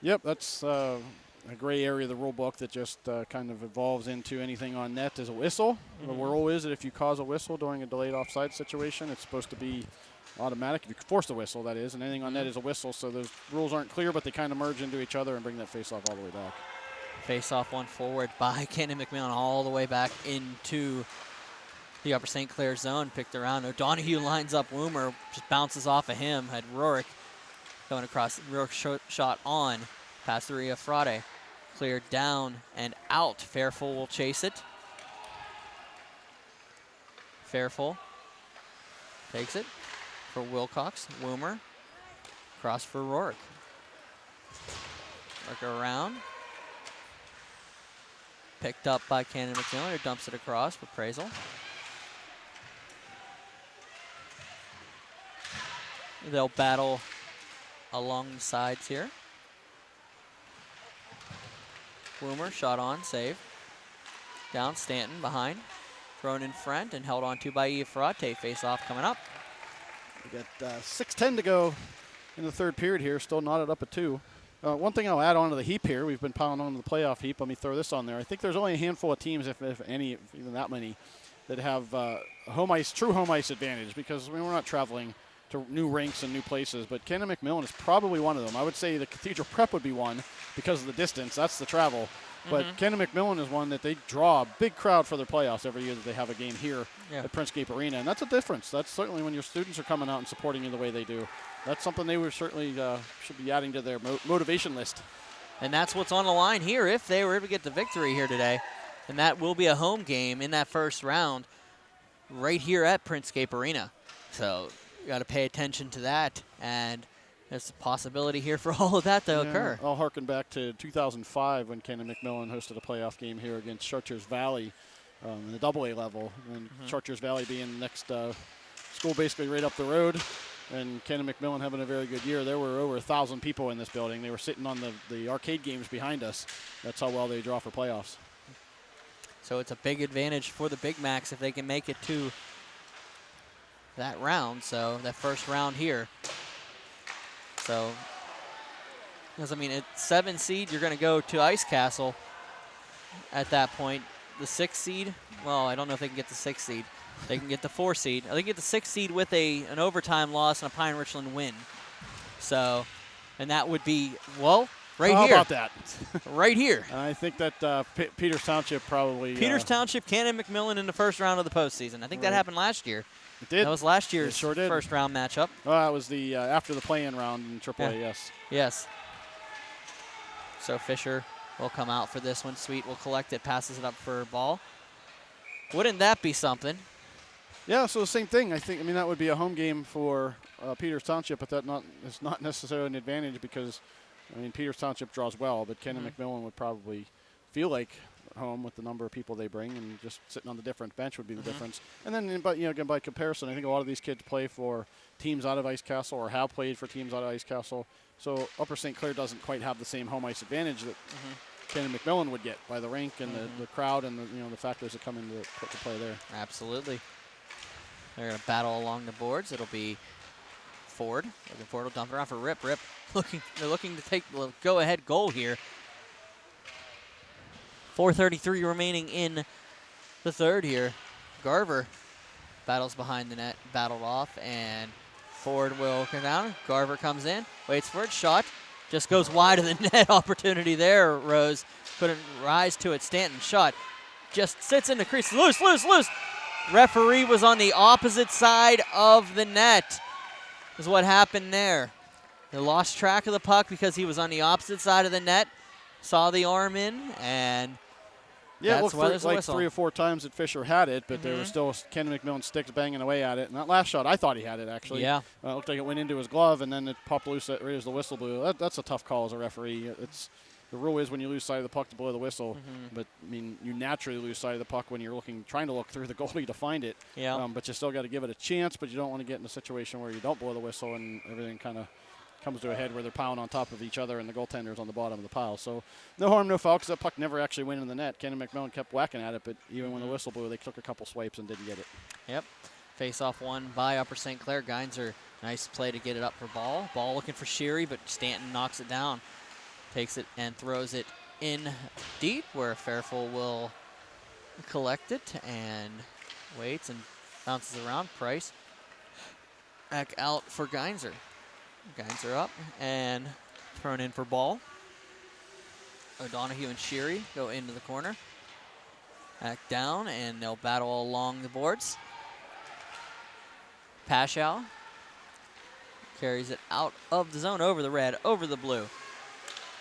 Yep, that's a gray area of the rule book that just kind of evolves into anything on net is a whistle. The rule is that if you cause a whistle during a delayed offside situation, it's supposed to be automatic. If you force a whistle, that is, and anything on net is a whistle. So those rules aren't clear, but they kind of merge into each other and bring that face-off all the way back. Face-off one forward by Canon-McMillan all the way back into the Upper St. Clair zone. Picked around. O'Donohue lines up Woomer, just bounces off of him. Had Rourke going across. Rourke shot on. Pass through Iafrate. Cleared down and out. Fairfull will chase it. Fairfull takes it for Wilcox. Woomer. Cross for Rourke. Rourke around. Picked up by Canon-McMillan, who dumps it across for Prazel. They'll battle along the sides here. Woomer, shot on, save. Down, Stanton behind. Thrown in front and held on to by Iafrate. Face-off coming up. We got 6:10 to go in the third period here, still knotted up at 2. One thing I'll add on to the heap here, we've been piling on to the playoff heap. Let me throw this on there. I think there's only a handful of teams, if any, if even that many, that have true home ice advantage, because we're not traveling to new rinks and new places, but Canon-McMillan is probably one of them. I would say the Cathedral Prep would be one because of the distance. That's the travel. But Canon-McMillan is one that they draw a big crowd for their playoffs every year that they have a game here at Princegate Arena, and that's a difference. That's certainly when your students are coming out and supporting you the way they do. That's something they would certainly should be adding to their motivation list. And that's what's on the line here if they were able to get the victory here today. And that will be a home game in that first round right here at Princegate Arena. So you got to pay attention to that, and there's a possibility here for all of that to occur. I'll harken back to 2005 when Canon-McMillan hosted a playoff game here against Chartiers Valley in the AA level, and Chartiers Valley being the next school basically right up the road, and Canon-McMillan having a very good year. There were over 1,000 people in this building. They were sitting on the arcade games behind us. That's how well they draw for playoffs. So it's a big advantage for the Big Macs if they can make it to that round, so that first round here. So, because I mean, at 7 seed, you're going to go to Ice Castle at that point. The 6 seed, well, I don't know if they can get the 6 seed. They can get the 4 seed. They can get the 6 seed with an overtime loss and a Pine Richland win. So, and that would be, well, Right How here. about that? Right here. And I think that Peters Township probably. Peters Township, Canon-McMillan in the first round of the postseason. I think that happened last year. It did. That was last year's sure did. first round matchup. It was the after the play-in round in AAA. Yeah. Yes. Yes. So Fisher will come out for this one. Sweet will collect it, passes it up for a ball. Wouldn't that be something? Yeah, so the same thing. I mean, that would be a home game for Peters Township, but it's not necessarily an advantage because, I mean, Peters Township draws well, but Canon-McMillan would probably feel like home with the number of people they bring, and just sitting on the different bench would be the difference. And then, but again, by comparison, I think a lot of these kids play for teams out of Ice Castle or have played for teams out of Ice Castle. So Upper St. Clair doesn't quite have the same home ice advantage that Canon-McMillan would get by the rink and the crowd and the factors that come into play there. Absolutely. They're going to battle along the boards. It'll be Ford. Ford will dump it around for Rip. Rip they're looking to take the go-ahead goal here. 4:33 remaining in the third here. Garver battles behind the net, battled off, and Ford will come down. Garver comes in, waits for it, shot. Just goes wide of the net. Opportunity there, Rose. Couldn't rise to it. Stanton shot. Just sits in the crease. Loose, loose, loose. Referee was on the opposite side of the net, is what happened there. They lost track of the puck because he was on the opposite side of the net, saw the arm in, and yeah, that's why there's a like whistle. 3 or 4 times that Fisher had it, but there was still Canon-McMillan sticks banging away at it. And that last shot, I thought he had it, actually. Yeah. It looked like it went into his glove, and then it popped loose right as the whistle blew. That's a tough call as a referee. The rule is when you lose sight of the puck to blow the whistle, but I mean you naturally lose sight of the puck when you're trying to look through the goalie to find it. Yeah. But you still got to give it a chance. But you don't want to get in a situation where you don't blow the whistle and everything kind of comes to a head where they're piling on top of each other and the goaltender's on the bottom of the pile. So no harm, no foul, because that puck never actually went in the net. Canon-McMillan kept whacking at it, but even when the whistle blew, they took a couple swipes and didn't get it. Yep. Face-off won by Upper St. Clair. Geinzer, nice play to get it up for ball. Ball looking for Sheary, but Stanton knocks it down. Takes it and throws it in deep, where Fairfull will collect it and waits and bounces around. Price back out for Geinzer. Geinzer up and thrown in for ball. O'Donohue and Sheary go into the corner. Back down, and they'll battle along the boards. PIHL carries it out of the zone, over the red, over the blue.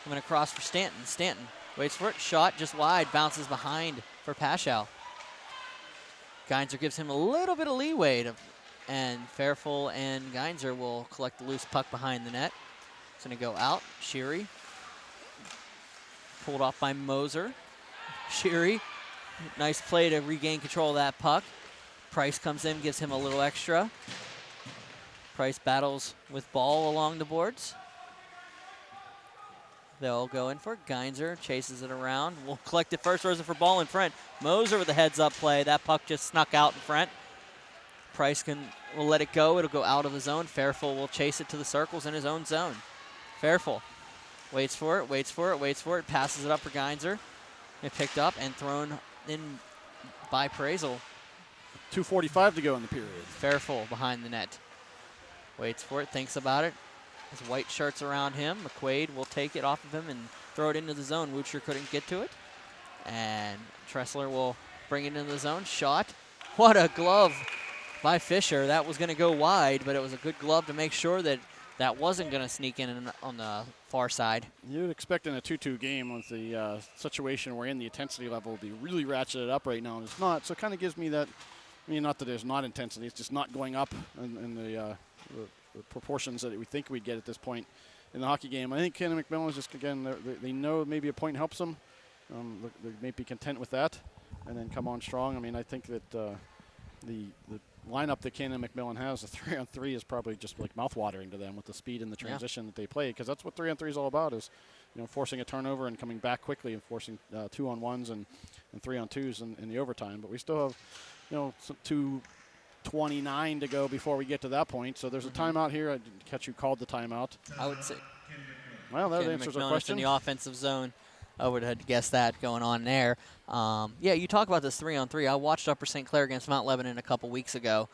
Coming across for Stanton. Stanton waits for it. Shot just wide. Bounces behind for PIHL. Geinzer gives him a little bit of leeway, and Fairfull and Geinzer will collect the loose puck behind the net. It's going to go out. Sheary. Pulled off by Moser. Sheary. Nice play to regain control of that puck. Price comes in, gives him a little extra. Price battles with ball along the boards. They'll go in for it. Geinzer chases it around. Will collect it first. Throws it for ball in front. Moser with a heads-up play. That puck just snuck out in front. Price will let it go. It'll go out of the zone. Fairfull will chase it to the circles in his own zone. Fairfull waits for it, waits for it, waits for it. Passes it up for Geinzer. It picked up and thrown in by Prazel. 2:45 to go in the period. Fairfull behind the net. Waits for it, thinks about it. His white shirts around him. McQuaid will take it off of him and throw it into the zone. Woocher couldn't get to it. And Tressler will bring it into the zone. Shot. What a glove by Fisher. That was going to go wide, but it was a good glove to make sure that that wasn't going to sneak in on the far side. You'd expect in a 2-2 game with the situation we're in, the intensity level will be really ratcheted up right now, and it's not. So it kind of gives me that, I mean, not that there's not intensity, it's just not going up in the proportions that we think we'd get at this point in the hockey game. I think Canon-McMillan is just, again, they know maybe a point helps them. They may be content with that and then come on strong. I mean, I think that the lineup that Canon-McMillan has, the 3-on-3, is probably just like mouth-watering to them with the speed and the transition that they play, because that's what 3-on-3 is all about, is forcing a turnover and coming back quickly and forcing 2-on-1s and 3-on-2s in the overtime. But we still have 2:29 to go before we get to that point. So there's a timeout here. I didn't catch who called the timeout. I would say. Well, that answers our question. In the offensive zone. I would have guessed that going on there. Yeah, you talk about this 3-on-3. I watched Upper St. Clair against Mount Lebanon a couple weeks ago,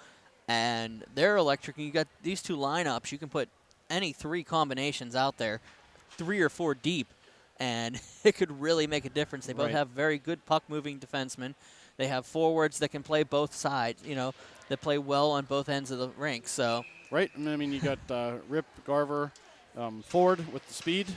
and they're electric. You got these two lineups. You can put any 3 combinations out there. 3 or 4 deep, and it could really make a difference. They both Right. have very good puck-moving defensemen. They have forwards that can play both sides, that play well on both ends of the rink. So Right. I mean, you got Rip, Garver, Ford with the speed.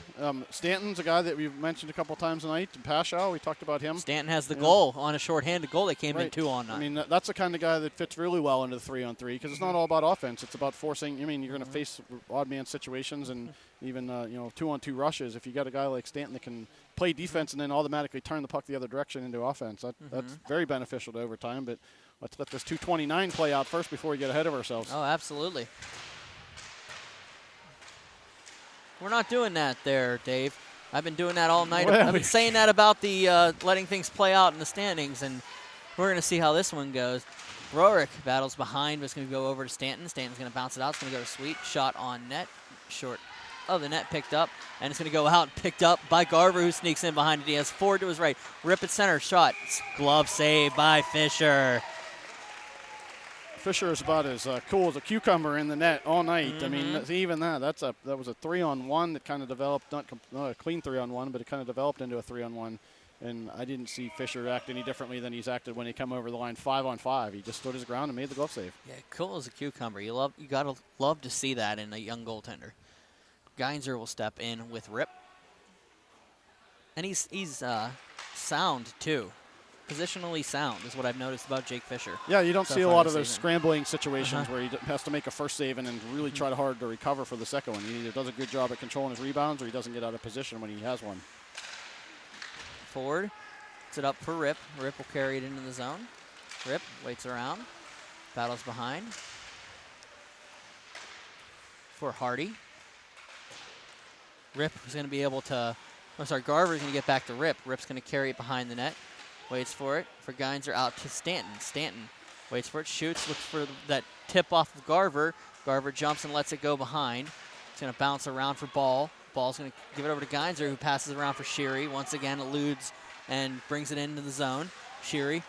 Stanton's a guy that we've mentioned a couple times tonight. And PIHL, we talked about him. Stanton has the goal on a short-handed goal that came in Right. 2-on-9. I mean, that's the kind of guy that fits really well into the 3-on-3 because it's not all about offense. It's about forcing. I mean, you're going to face odd man situations and even 2-on-2 rushes. If you got a guy like Stanton that can play defense and then automatically turn the puck the other direction into offense, that's very beneficial to overtime. But let's let this 2:29 play out first before we get ahead of ourselves. Oh, absolutely. We're not doing that there, Dave. I've been doing that all night. Well, I've been saying that about the letting things play out in the standings, and we're going to see how this one goes. Rorik battles behind, but it's going to go over to Stanton. Stanton's going to bounce it out. It's going to go to Sweet. Shot on net. Short of the net, picked up, and it's going to go out and picked up by Garver, who sneaks in behind it. He has Ford to his right. Rip at center. Shot. Glove save by Fisher. Fisher is about as cool as a cucumber in the net all night. I mean, even that was a 3-on-1 that kind of developed, not a clean 3-on-1, but it kind of developed into a 3-on-1. And I didn't see Fisher act any differently than he's acted when he came over the line 5-on-5. He just stood his ground and made the glove save. Yeah, cool as a cucumber. You gotta love to see that in a young goaltender. Geinzer will step in with Rip, and he's sound too. Positionally sound is what I've noticed about Jake Fisher. Yeah, you don't so see a far lot this of those season. scrambling situations where he has to make a first save and then really try hard to recover for the second one. He either does a good job at controlling his rebounds or he doesn't get out of position when he has one. Ford puts it up for Rip. Rip will carry it into the zone. Rip waits around, battles behind for Hardy. Rip is going to be able to, Garver's going to get back to Rip. Rip's going to carry it behind the net. Waits for it. For Geinzer out to Stanton. Stanton waits for it, shoots, looks for that tip off of Garver. Garver jumps and lets it go behind. It's going to bounce around for Ball. Ball's going to give it over to Geinzer, who passes around for Sheary. Once again, eludes and brings it into the zone. Sheary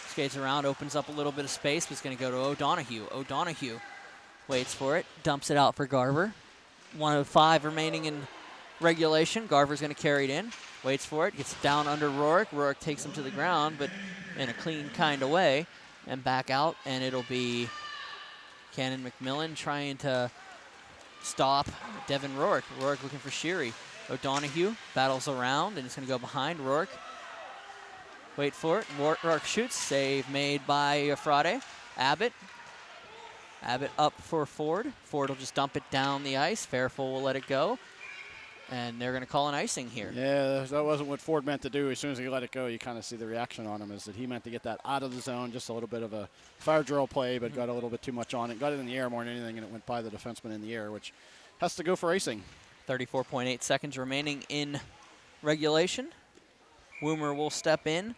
skates around, opens up a little bit of space, but it's going to go to O'Donohue. O'Donohue waits for it, dumps it out for Garver. 1:05 remaining in regulation. Garver's going to carry it in. Waits for it, gets down under Rorik. Rorik takes him to the ground, but in a clean kind of way, and back out, and it'll be Canon-McMillan trying to stop Devin Rorik. Rorik looking for Sheary. O'Donohue battles around, and it's going to go behind Rorik. Wait for it. Rorik shoots. Save made by Frade. Abbott up for Ford. Ford will just dump it down the ice. Fairfull will let it go. And they're going to call an icing here. Yeah, that wasn't what Ford meant to do. As soon as he let it go, you kind of see the reaction on him is that he meant to get that out of the zone, just a little bit of a fire drill play, but got a little bit too much on it. Got it in the air more than anything, and it went by the defenseman in the air, which has to go for icing. 34.8 seconds remaining in regulation. Woomer will step in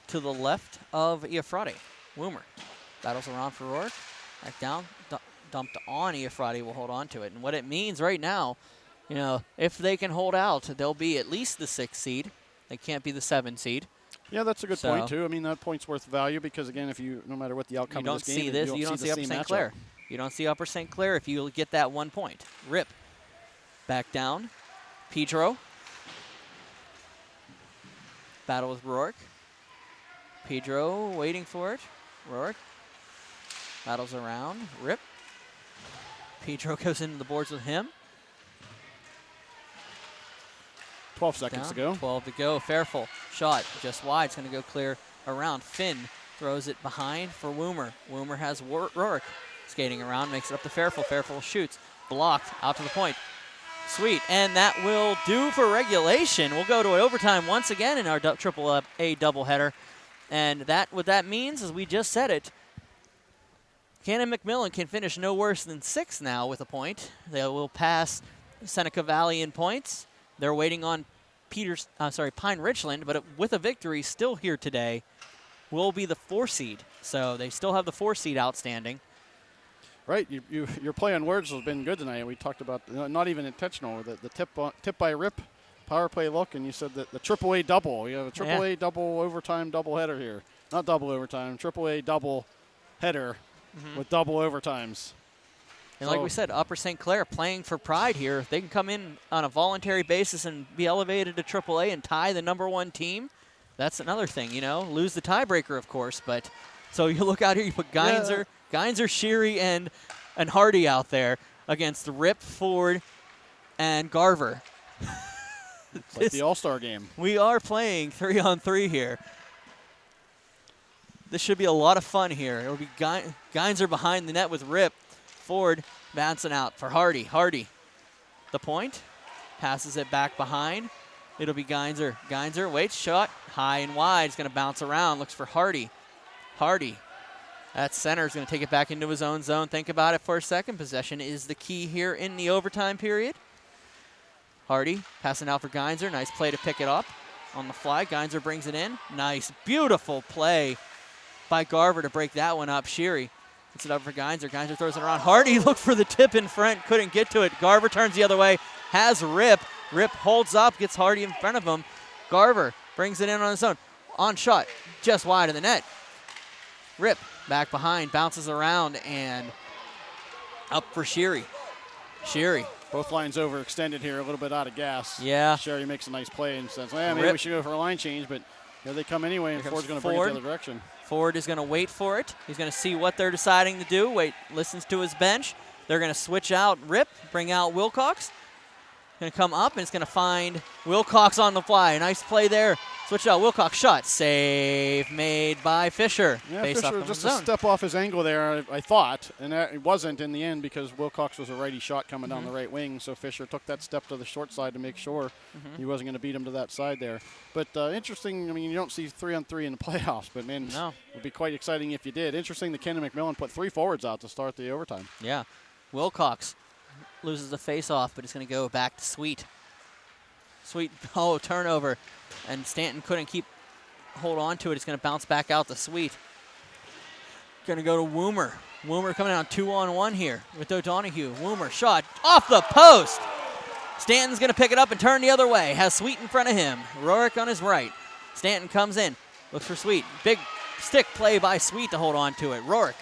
to the left of Iafrate. Woomer battles around for Rourke. Back down, dumped on. Iafrate will hold on to it. And what it means right now, if they can hold out, they'll be at least the 6th seed. They can't be the 7th seed. Yeah, that's a good point, too. I mean, that point's worth value because, again, no matter what the outcome of this game, you don't see Upper St. Clair. You don't see Upper St. Clair if you get that 1 point. Rip. Back down. Pedro. Battle with Rourke. Pedro waiting for it. Rourke. Battles around. Rip. Pedro goes into the boards with him. 12 seconds to go. 12 to go. Fairfull. Shot just wide. It's going to go clear around. Finn throws it behind for Woomer. Woomer has Rourke skating around. Makes it up to Fairfull. Fairfull shoots. Blocked. Out to the point. Sweet. And that will do for regulation. We'll go to an overtime once again in our AAA doubleheader. And what that means is we just said it. Canon-McMillan can finish no worse than 6th now with a point. They will pass Seneca Valley in points. They're waiting on Pine Richland, but with a victory still here today, will be the 4 seed. So they still have the 4 seed outstanding. Right. Your play on words has been good tonight. We talked about not even intentional. The tip by Rip, power play look, and you said that the AAA double. You have a AAA double overtime double header here. Not double overtime, AAA double header with double overtimes. And like we said, Upper St. Clair playing for pride here. If they can come in on a voluntary basis and be elevated to AAA and tie the #1 team, that's another thing, you know. Lose the tiebreaker, of course. But so you look out here, you put Geinzer, Sheary, and Hardy out there against Rip, Ford, and Garver. It's like the All-Star game. We are playing 3-on-3 here. This should be a lot of fun here. It'll be Geinzer behind the net with Rip. Ford bouncing out for Hardy. Hardy, the point, passes it back behind. It'll be Geinzer. Geinzer waits, shot, high and wide. He's going to bounce around, looks for Hardy. Hardy, that center is going to take it back into his own zone. Think about it for a second. Possession is the key here in the overtime period. Hardy passing out for Geinzer. Nice play to pick it up on the fly. Geinzer brings it in. Nice, beautiful play by Garver to break that one up. Sheary gets it up for Geinzer. Geinzer throws it around. Hardy looked for the tip in front, couldn't get to it. Garver turns the other way, has Rip. Rip holds up, gets Hardy in front of him. Garver brings it in on his own. On shot, just wide of the net. Rip back behind, bounces around, and up for Sheary. Sheary. Both lines overextended here, a little bit out of gas. Yeah. Sheary makes a nice play and says, well, maybe we should go for a line change, but here they come anyway, and Ford's going to bring it the other direction. Ford is going to wait for it. He's going to see what they're deciding to do. Listens to his bench. They're going to switch out Rip, bring out Wilcox. Going to come up, and it's going to find Wilcox on the fly. Nice play there. Switch out. Wilcox shot. Save made by Fisher. Yeah, Face Fisher just a step off his angle there, I thought, and it wasn't in the end because Wilcox was a righty shot coming down the right wing, so Fisher took that step to the short side to make sure he wasn't going to beat him to that side there. But interesting, I mean, you don't see 3-on-3 in the playoffs, but, man, it would be quite exciting if you did. Interesting that Canon-McMillan put 3 forwards out to start the overtime. Yeah. Wilcox loses the face-off, but it's going to go back to Sweet. Sweet, turnover. And Stanton couldn't hold on to it. It's going to bounce back out to Sweet. Going to go to Woomer. Woomer coming out 2-on-1 here with O'Donoghue. Woomer shot off the post. Stanton's going to pick it up and turn the other way. Has Sweet in front of him. Rourke on his right. Stanton comes in. Looks for Sweet. Big stick play by Sweet to hold on to it. Rourke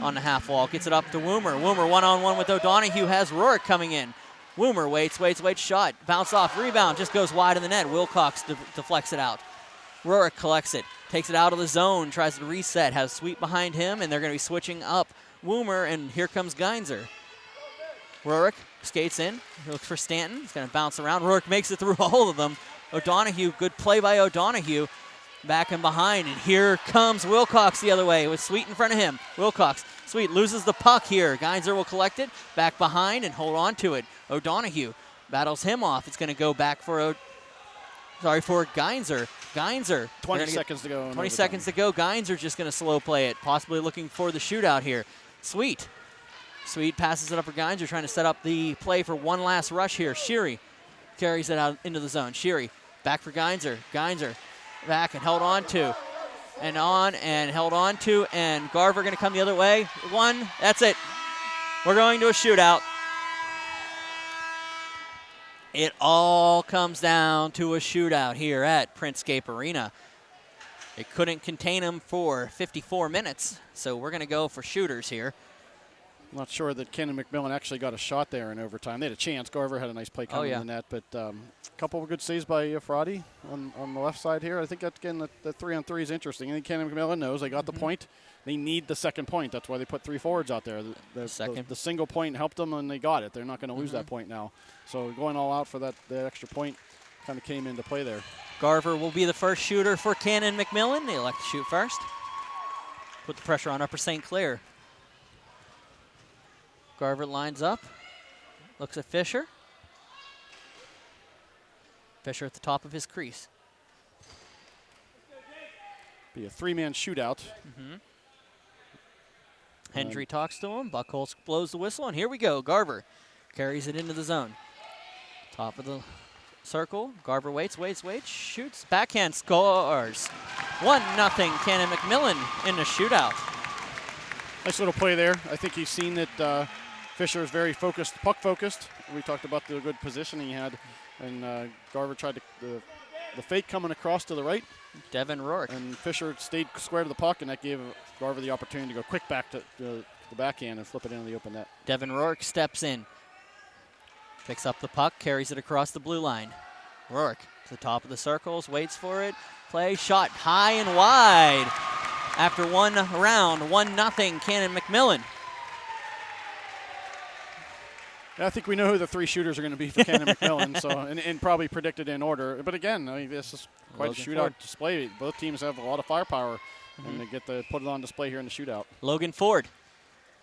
on the half wall. Gets it up to Woomer. Woomer 1-on-1 with O'Donoghue. Has Rourke coming in. Woomer waits, shot, bounce off, rebound, just goes wide of the net. Wilcox deflects it out. Rourke collects it, takes it out of the zone, tries to reset, has Sweet behind him, and they're going to be switching up Woomer, and here comes Geinzer. Rourke skates in, looks for Stanton, he's going to bounce around. Rourke makes it through all of them. O'Donoghue, good play by O'Donoghue. Back and behind, and here comes Wilcox the other way with Sweet in front of him. Wilcox, Sweet loses the puck here. Geinzer will collect it, back behind and hold on to it. O'Donoghue battles him off. It's going to go back for Geinzer. Geinzer. 20 seconds to go. 20 seconds to go. Geinzer just going to slow play it, possibly looking for the shootout here. Sweet passes it up for Geinzer, trying to set up the play for one last rush here. Sheary carries it out into the zone. Sheary back for Geinzer. Geinzer back and held on to. And on and held on to. And Garver going to come the other way. One. That's it. We're going to a shootout. It all comes down to a shootout here at Printscape Arena. They couldn't contain him for 54 minutes, so we're going to go for shooters here. I'm not sure that Canon-McMillan actually got a shot there in overtime. They had a chance. Garver had a nice play coming in the net, but a couple of good saves by Fraudy on the left side here. I think that, again, the 3-on-3 is interesting. I think Canon-McMillan knows they got the point. They need the second point. That's why they put 3 forwards out there. The single point helped them, and they got it. They're not going to lose that point now. So going all out for that extra point kind of came into play there. Garver will be the first shooter for Canon-McMillan. They elect to shoot first. Put the pressure on Upper St. Clair. Garver lines up, looks at Fisher. Fisher at the top of his crease. Be a 3-man shootout. Hendry talks to him. Buckholz blows the whistle, and here we go. Garver carries it into the zone. Top of the circle. Garver waits, shoots. Backhand scores. 1-0 Canon-McMillan in the shootout. Nice little play there. I think he's seen that Fisher is very focused, puck focused. We talked about the good positioning he had, and Garver tried to the fake coming across to the right. Devin Rourke. And Fisher stayed square to the puck, and that gave Garver the opportunity to go quick back to the backhand and flip it into the open net. Devin Rourke steps in. Picks up the puck, carries it across the blue line. Rourke to the top of the circles, waits for it. Play, shot high and wide. After one round, 1-0 Canon-McMillan. I think we know who the 3 shooters are going to be for Canon-McMillan, so and probably predicted in order. But again, I mean, this is quite a shootout display. Both teams have a lot of firepower, and they get to put it on display here in the shootout. Logan Ford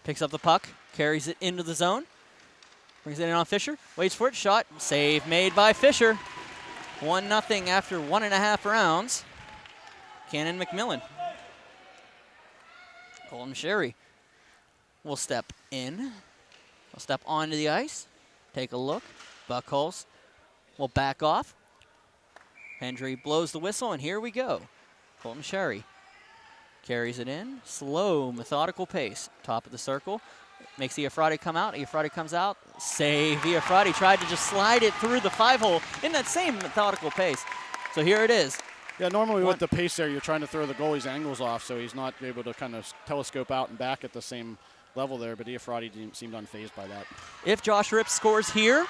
picks up the puck, carries it into the zone, brings it in on Fisher, waits for it, shot, save made by Fisher. 1-0 after 1.5 rounds. Canon-McMillan. Colton Sherry will step in. Will step onto the ice, take a look. Buckholz will back off. Hendry blows the whistle, and here we go. Colton Sherry carries it in. Slow, methodical pace. Top of the circle. Makes Iafrate come out. Iafrate comes out. Save. Iafrate tried to just slide it through the 5-hole in that same methodical pace. So here it is. Yeah, normally with the pace there, you're trying to throw the goalie's angles off, so he's not able to kind of telescope out and back at the same level there, but Iafrate seemed unfazed by that. If Josh Ripp scores here,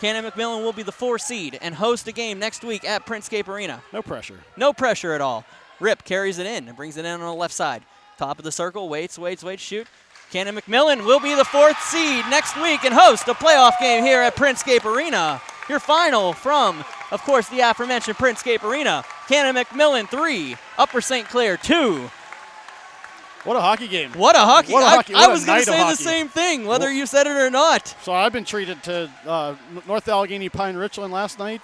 Canon-McMillan will be the 4 seed and host a game next week at Princescape Arena. No pressure. No pressure at all. Ripp carries it in and brings it in on the left side. Top of the circle, waits, shoot. Canon-McMillan will be the 4th seed next week and host a playoff game here at Princescape Arena. Your final from, of course, the aforementioned Princescape Arena. Canon-McMillan 3, Upper St. Clair 2. What a hockey game. What a hockey. I was going to say the hockey. same thing, whether you said it or not. So I've been treated to North Allegheny Pine Richland last night,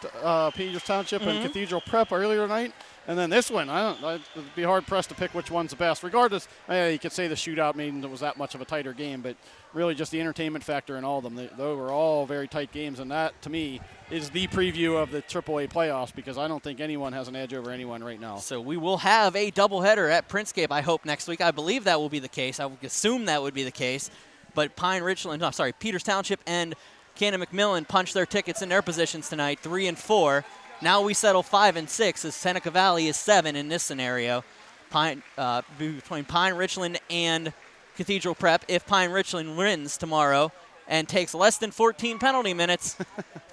Peters Township and Cathedral Prep earlier tonight. And then this one, I'd be hard-pressed to pick which one's the best. Regardless, you could say the shootout means it was that much of a tighter game, but really just the entertainment factor in all of them. They were all very tight games, and that, to me, is the preview of the AAA playoffs because I don't think anyone has an edge over anyone right now. So we will have a doubleheader at Princescape, I hope, next week. I believe that will be the case. I would assume that would be the case. But Peters Township and Canon-McMillan punched their tickets in their positions tonight, 3 and 4. Now we settle 5 and 6 as Seneca Valley is 7 in this scenario. Between Pine Richland and Cathedral Prep. If Pine Richland wins tomorrow and takes less than 14 penalty minutes,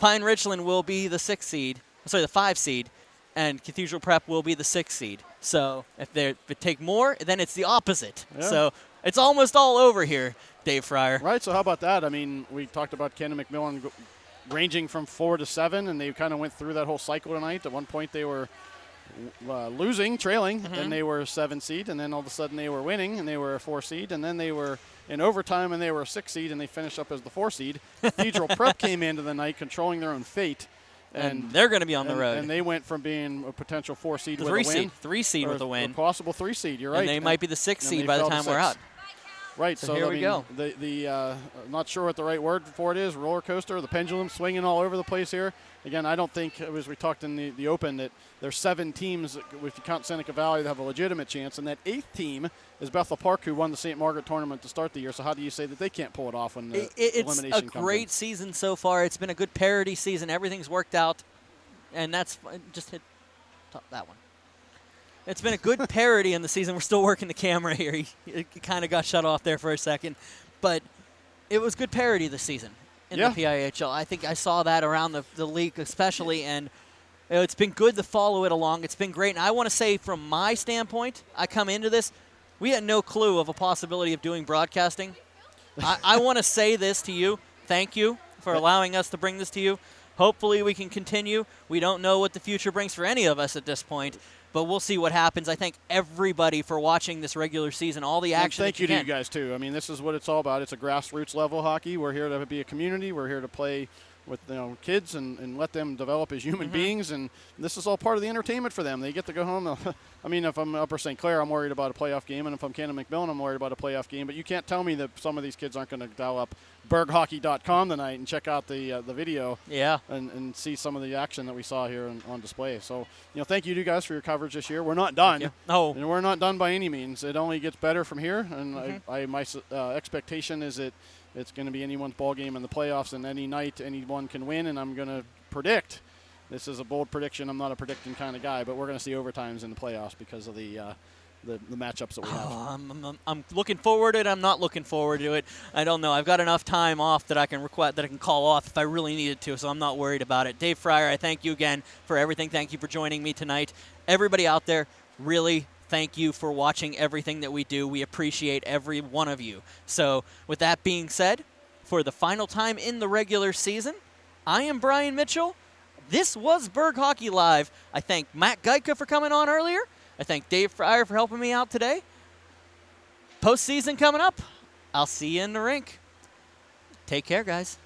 Pine Richland will be the 5 seed, and Cathedral Prep will be the 6 seed. So if they take more, then it's the opposite. Yeah. So it's almost all over here, Dave Fryer. Right, so how about that? I mean, we talked about Canon-McMillan ranging from 4 to 7, and they kind of went through that whole cycle tonight. At one point they were trailing, and they were a 7 seed, and then all of a sudden they were winning, and they were a 4 seed, and then they were in overtime, and they were a 6 seed, and they finished up as the 4 seed. Cathedral Prep came into the night controlling their own fate. And they're going to be on the road. And they went from being a potential 4 seed with a win. 3 seed with a win. A possible 3 seed, you're right. And they might be the 6 seed by the time we're out. Right, so here we go. Not sure what the right word for it is, roller coaster, the pendulum swinging all over the place here. Again, I don't think, as we talked in the Open, that there's 7 teams, if you count Seneca Valley, that have a legitimate chance. And that 8th team is Bethel Park, who won the St. Margaret tournament to start the year. So how do you say that they can't pull it off when the elimination comes in? It's a great season so far. It's been a good parity season. Everything's worked out. And that's just hit that one. It's been a good parody in the season. We're still working the camera here. It kind of got shut off there for a second. But it was good parody this season in the PIHL. I think I saw that around the league especially, and it's been good to follow it along. It's been great. And I want to say from my standpoint, I come into this, we had no clue of a possibility of doing broadcasting. I want to say this to you. Thank you for allowing us to bring this to you. Hopefully we can continue. We don't know what the future brings for any of us at this point, but we'll see what happens. I thank everybody for watching this regular season, all the action. And thank you to you guys, too. I mean, this is what it's all about. It's a grassroots level hockey. We're here to be a community. We're here to play with kids and let them develop as human beings, and this is all part of the entertainment for them. They get to go home. I mean, if I'm Upper St. Clair, I'm worried about a playoff game, and if I'm Canon-McMillan, I'm worried about a playoff game. But you can't tell me that some of these kids aren't going to dial up berghockey.com tonight and check out the video and see some of the action that we saw here on display. So, thank you to you guys for your coverage this year. We're not done. No. And we're not done by any means. It only gets better from here, and my expectation is that it's going to be anyone's ball game in the playoffs, and any night anyone can win, and I'm going to predict this is a bold prediction. I'm not a predicting kind of guy, but we're going to see overtimes in the playoffs because of the matchups that we have. I'm looking forward to it. I'm not looking forward to it. I don't know. I've got enough time off that I can call off if I really needed to, so I'm not worried about it. Dave Fryer, I thank you again for everything. Thank you for joining me tonight. Everybody out there, really thank you for watching everything that we do. We appreciate every one of you. So with that being said, for the final time in the regular season, I am Brian Mitchell. This was Berg Hockey Live. I thank Matt Geica for coming on earlier. I thank Dave Fryer for helping me out today. Postseason coming up. I'll see you in the rink. Take care, guys.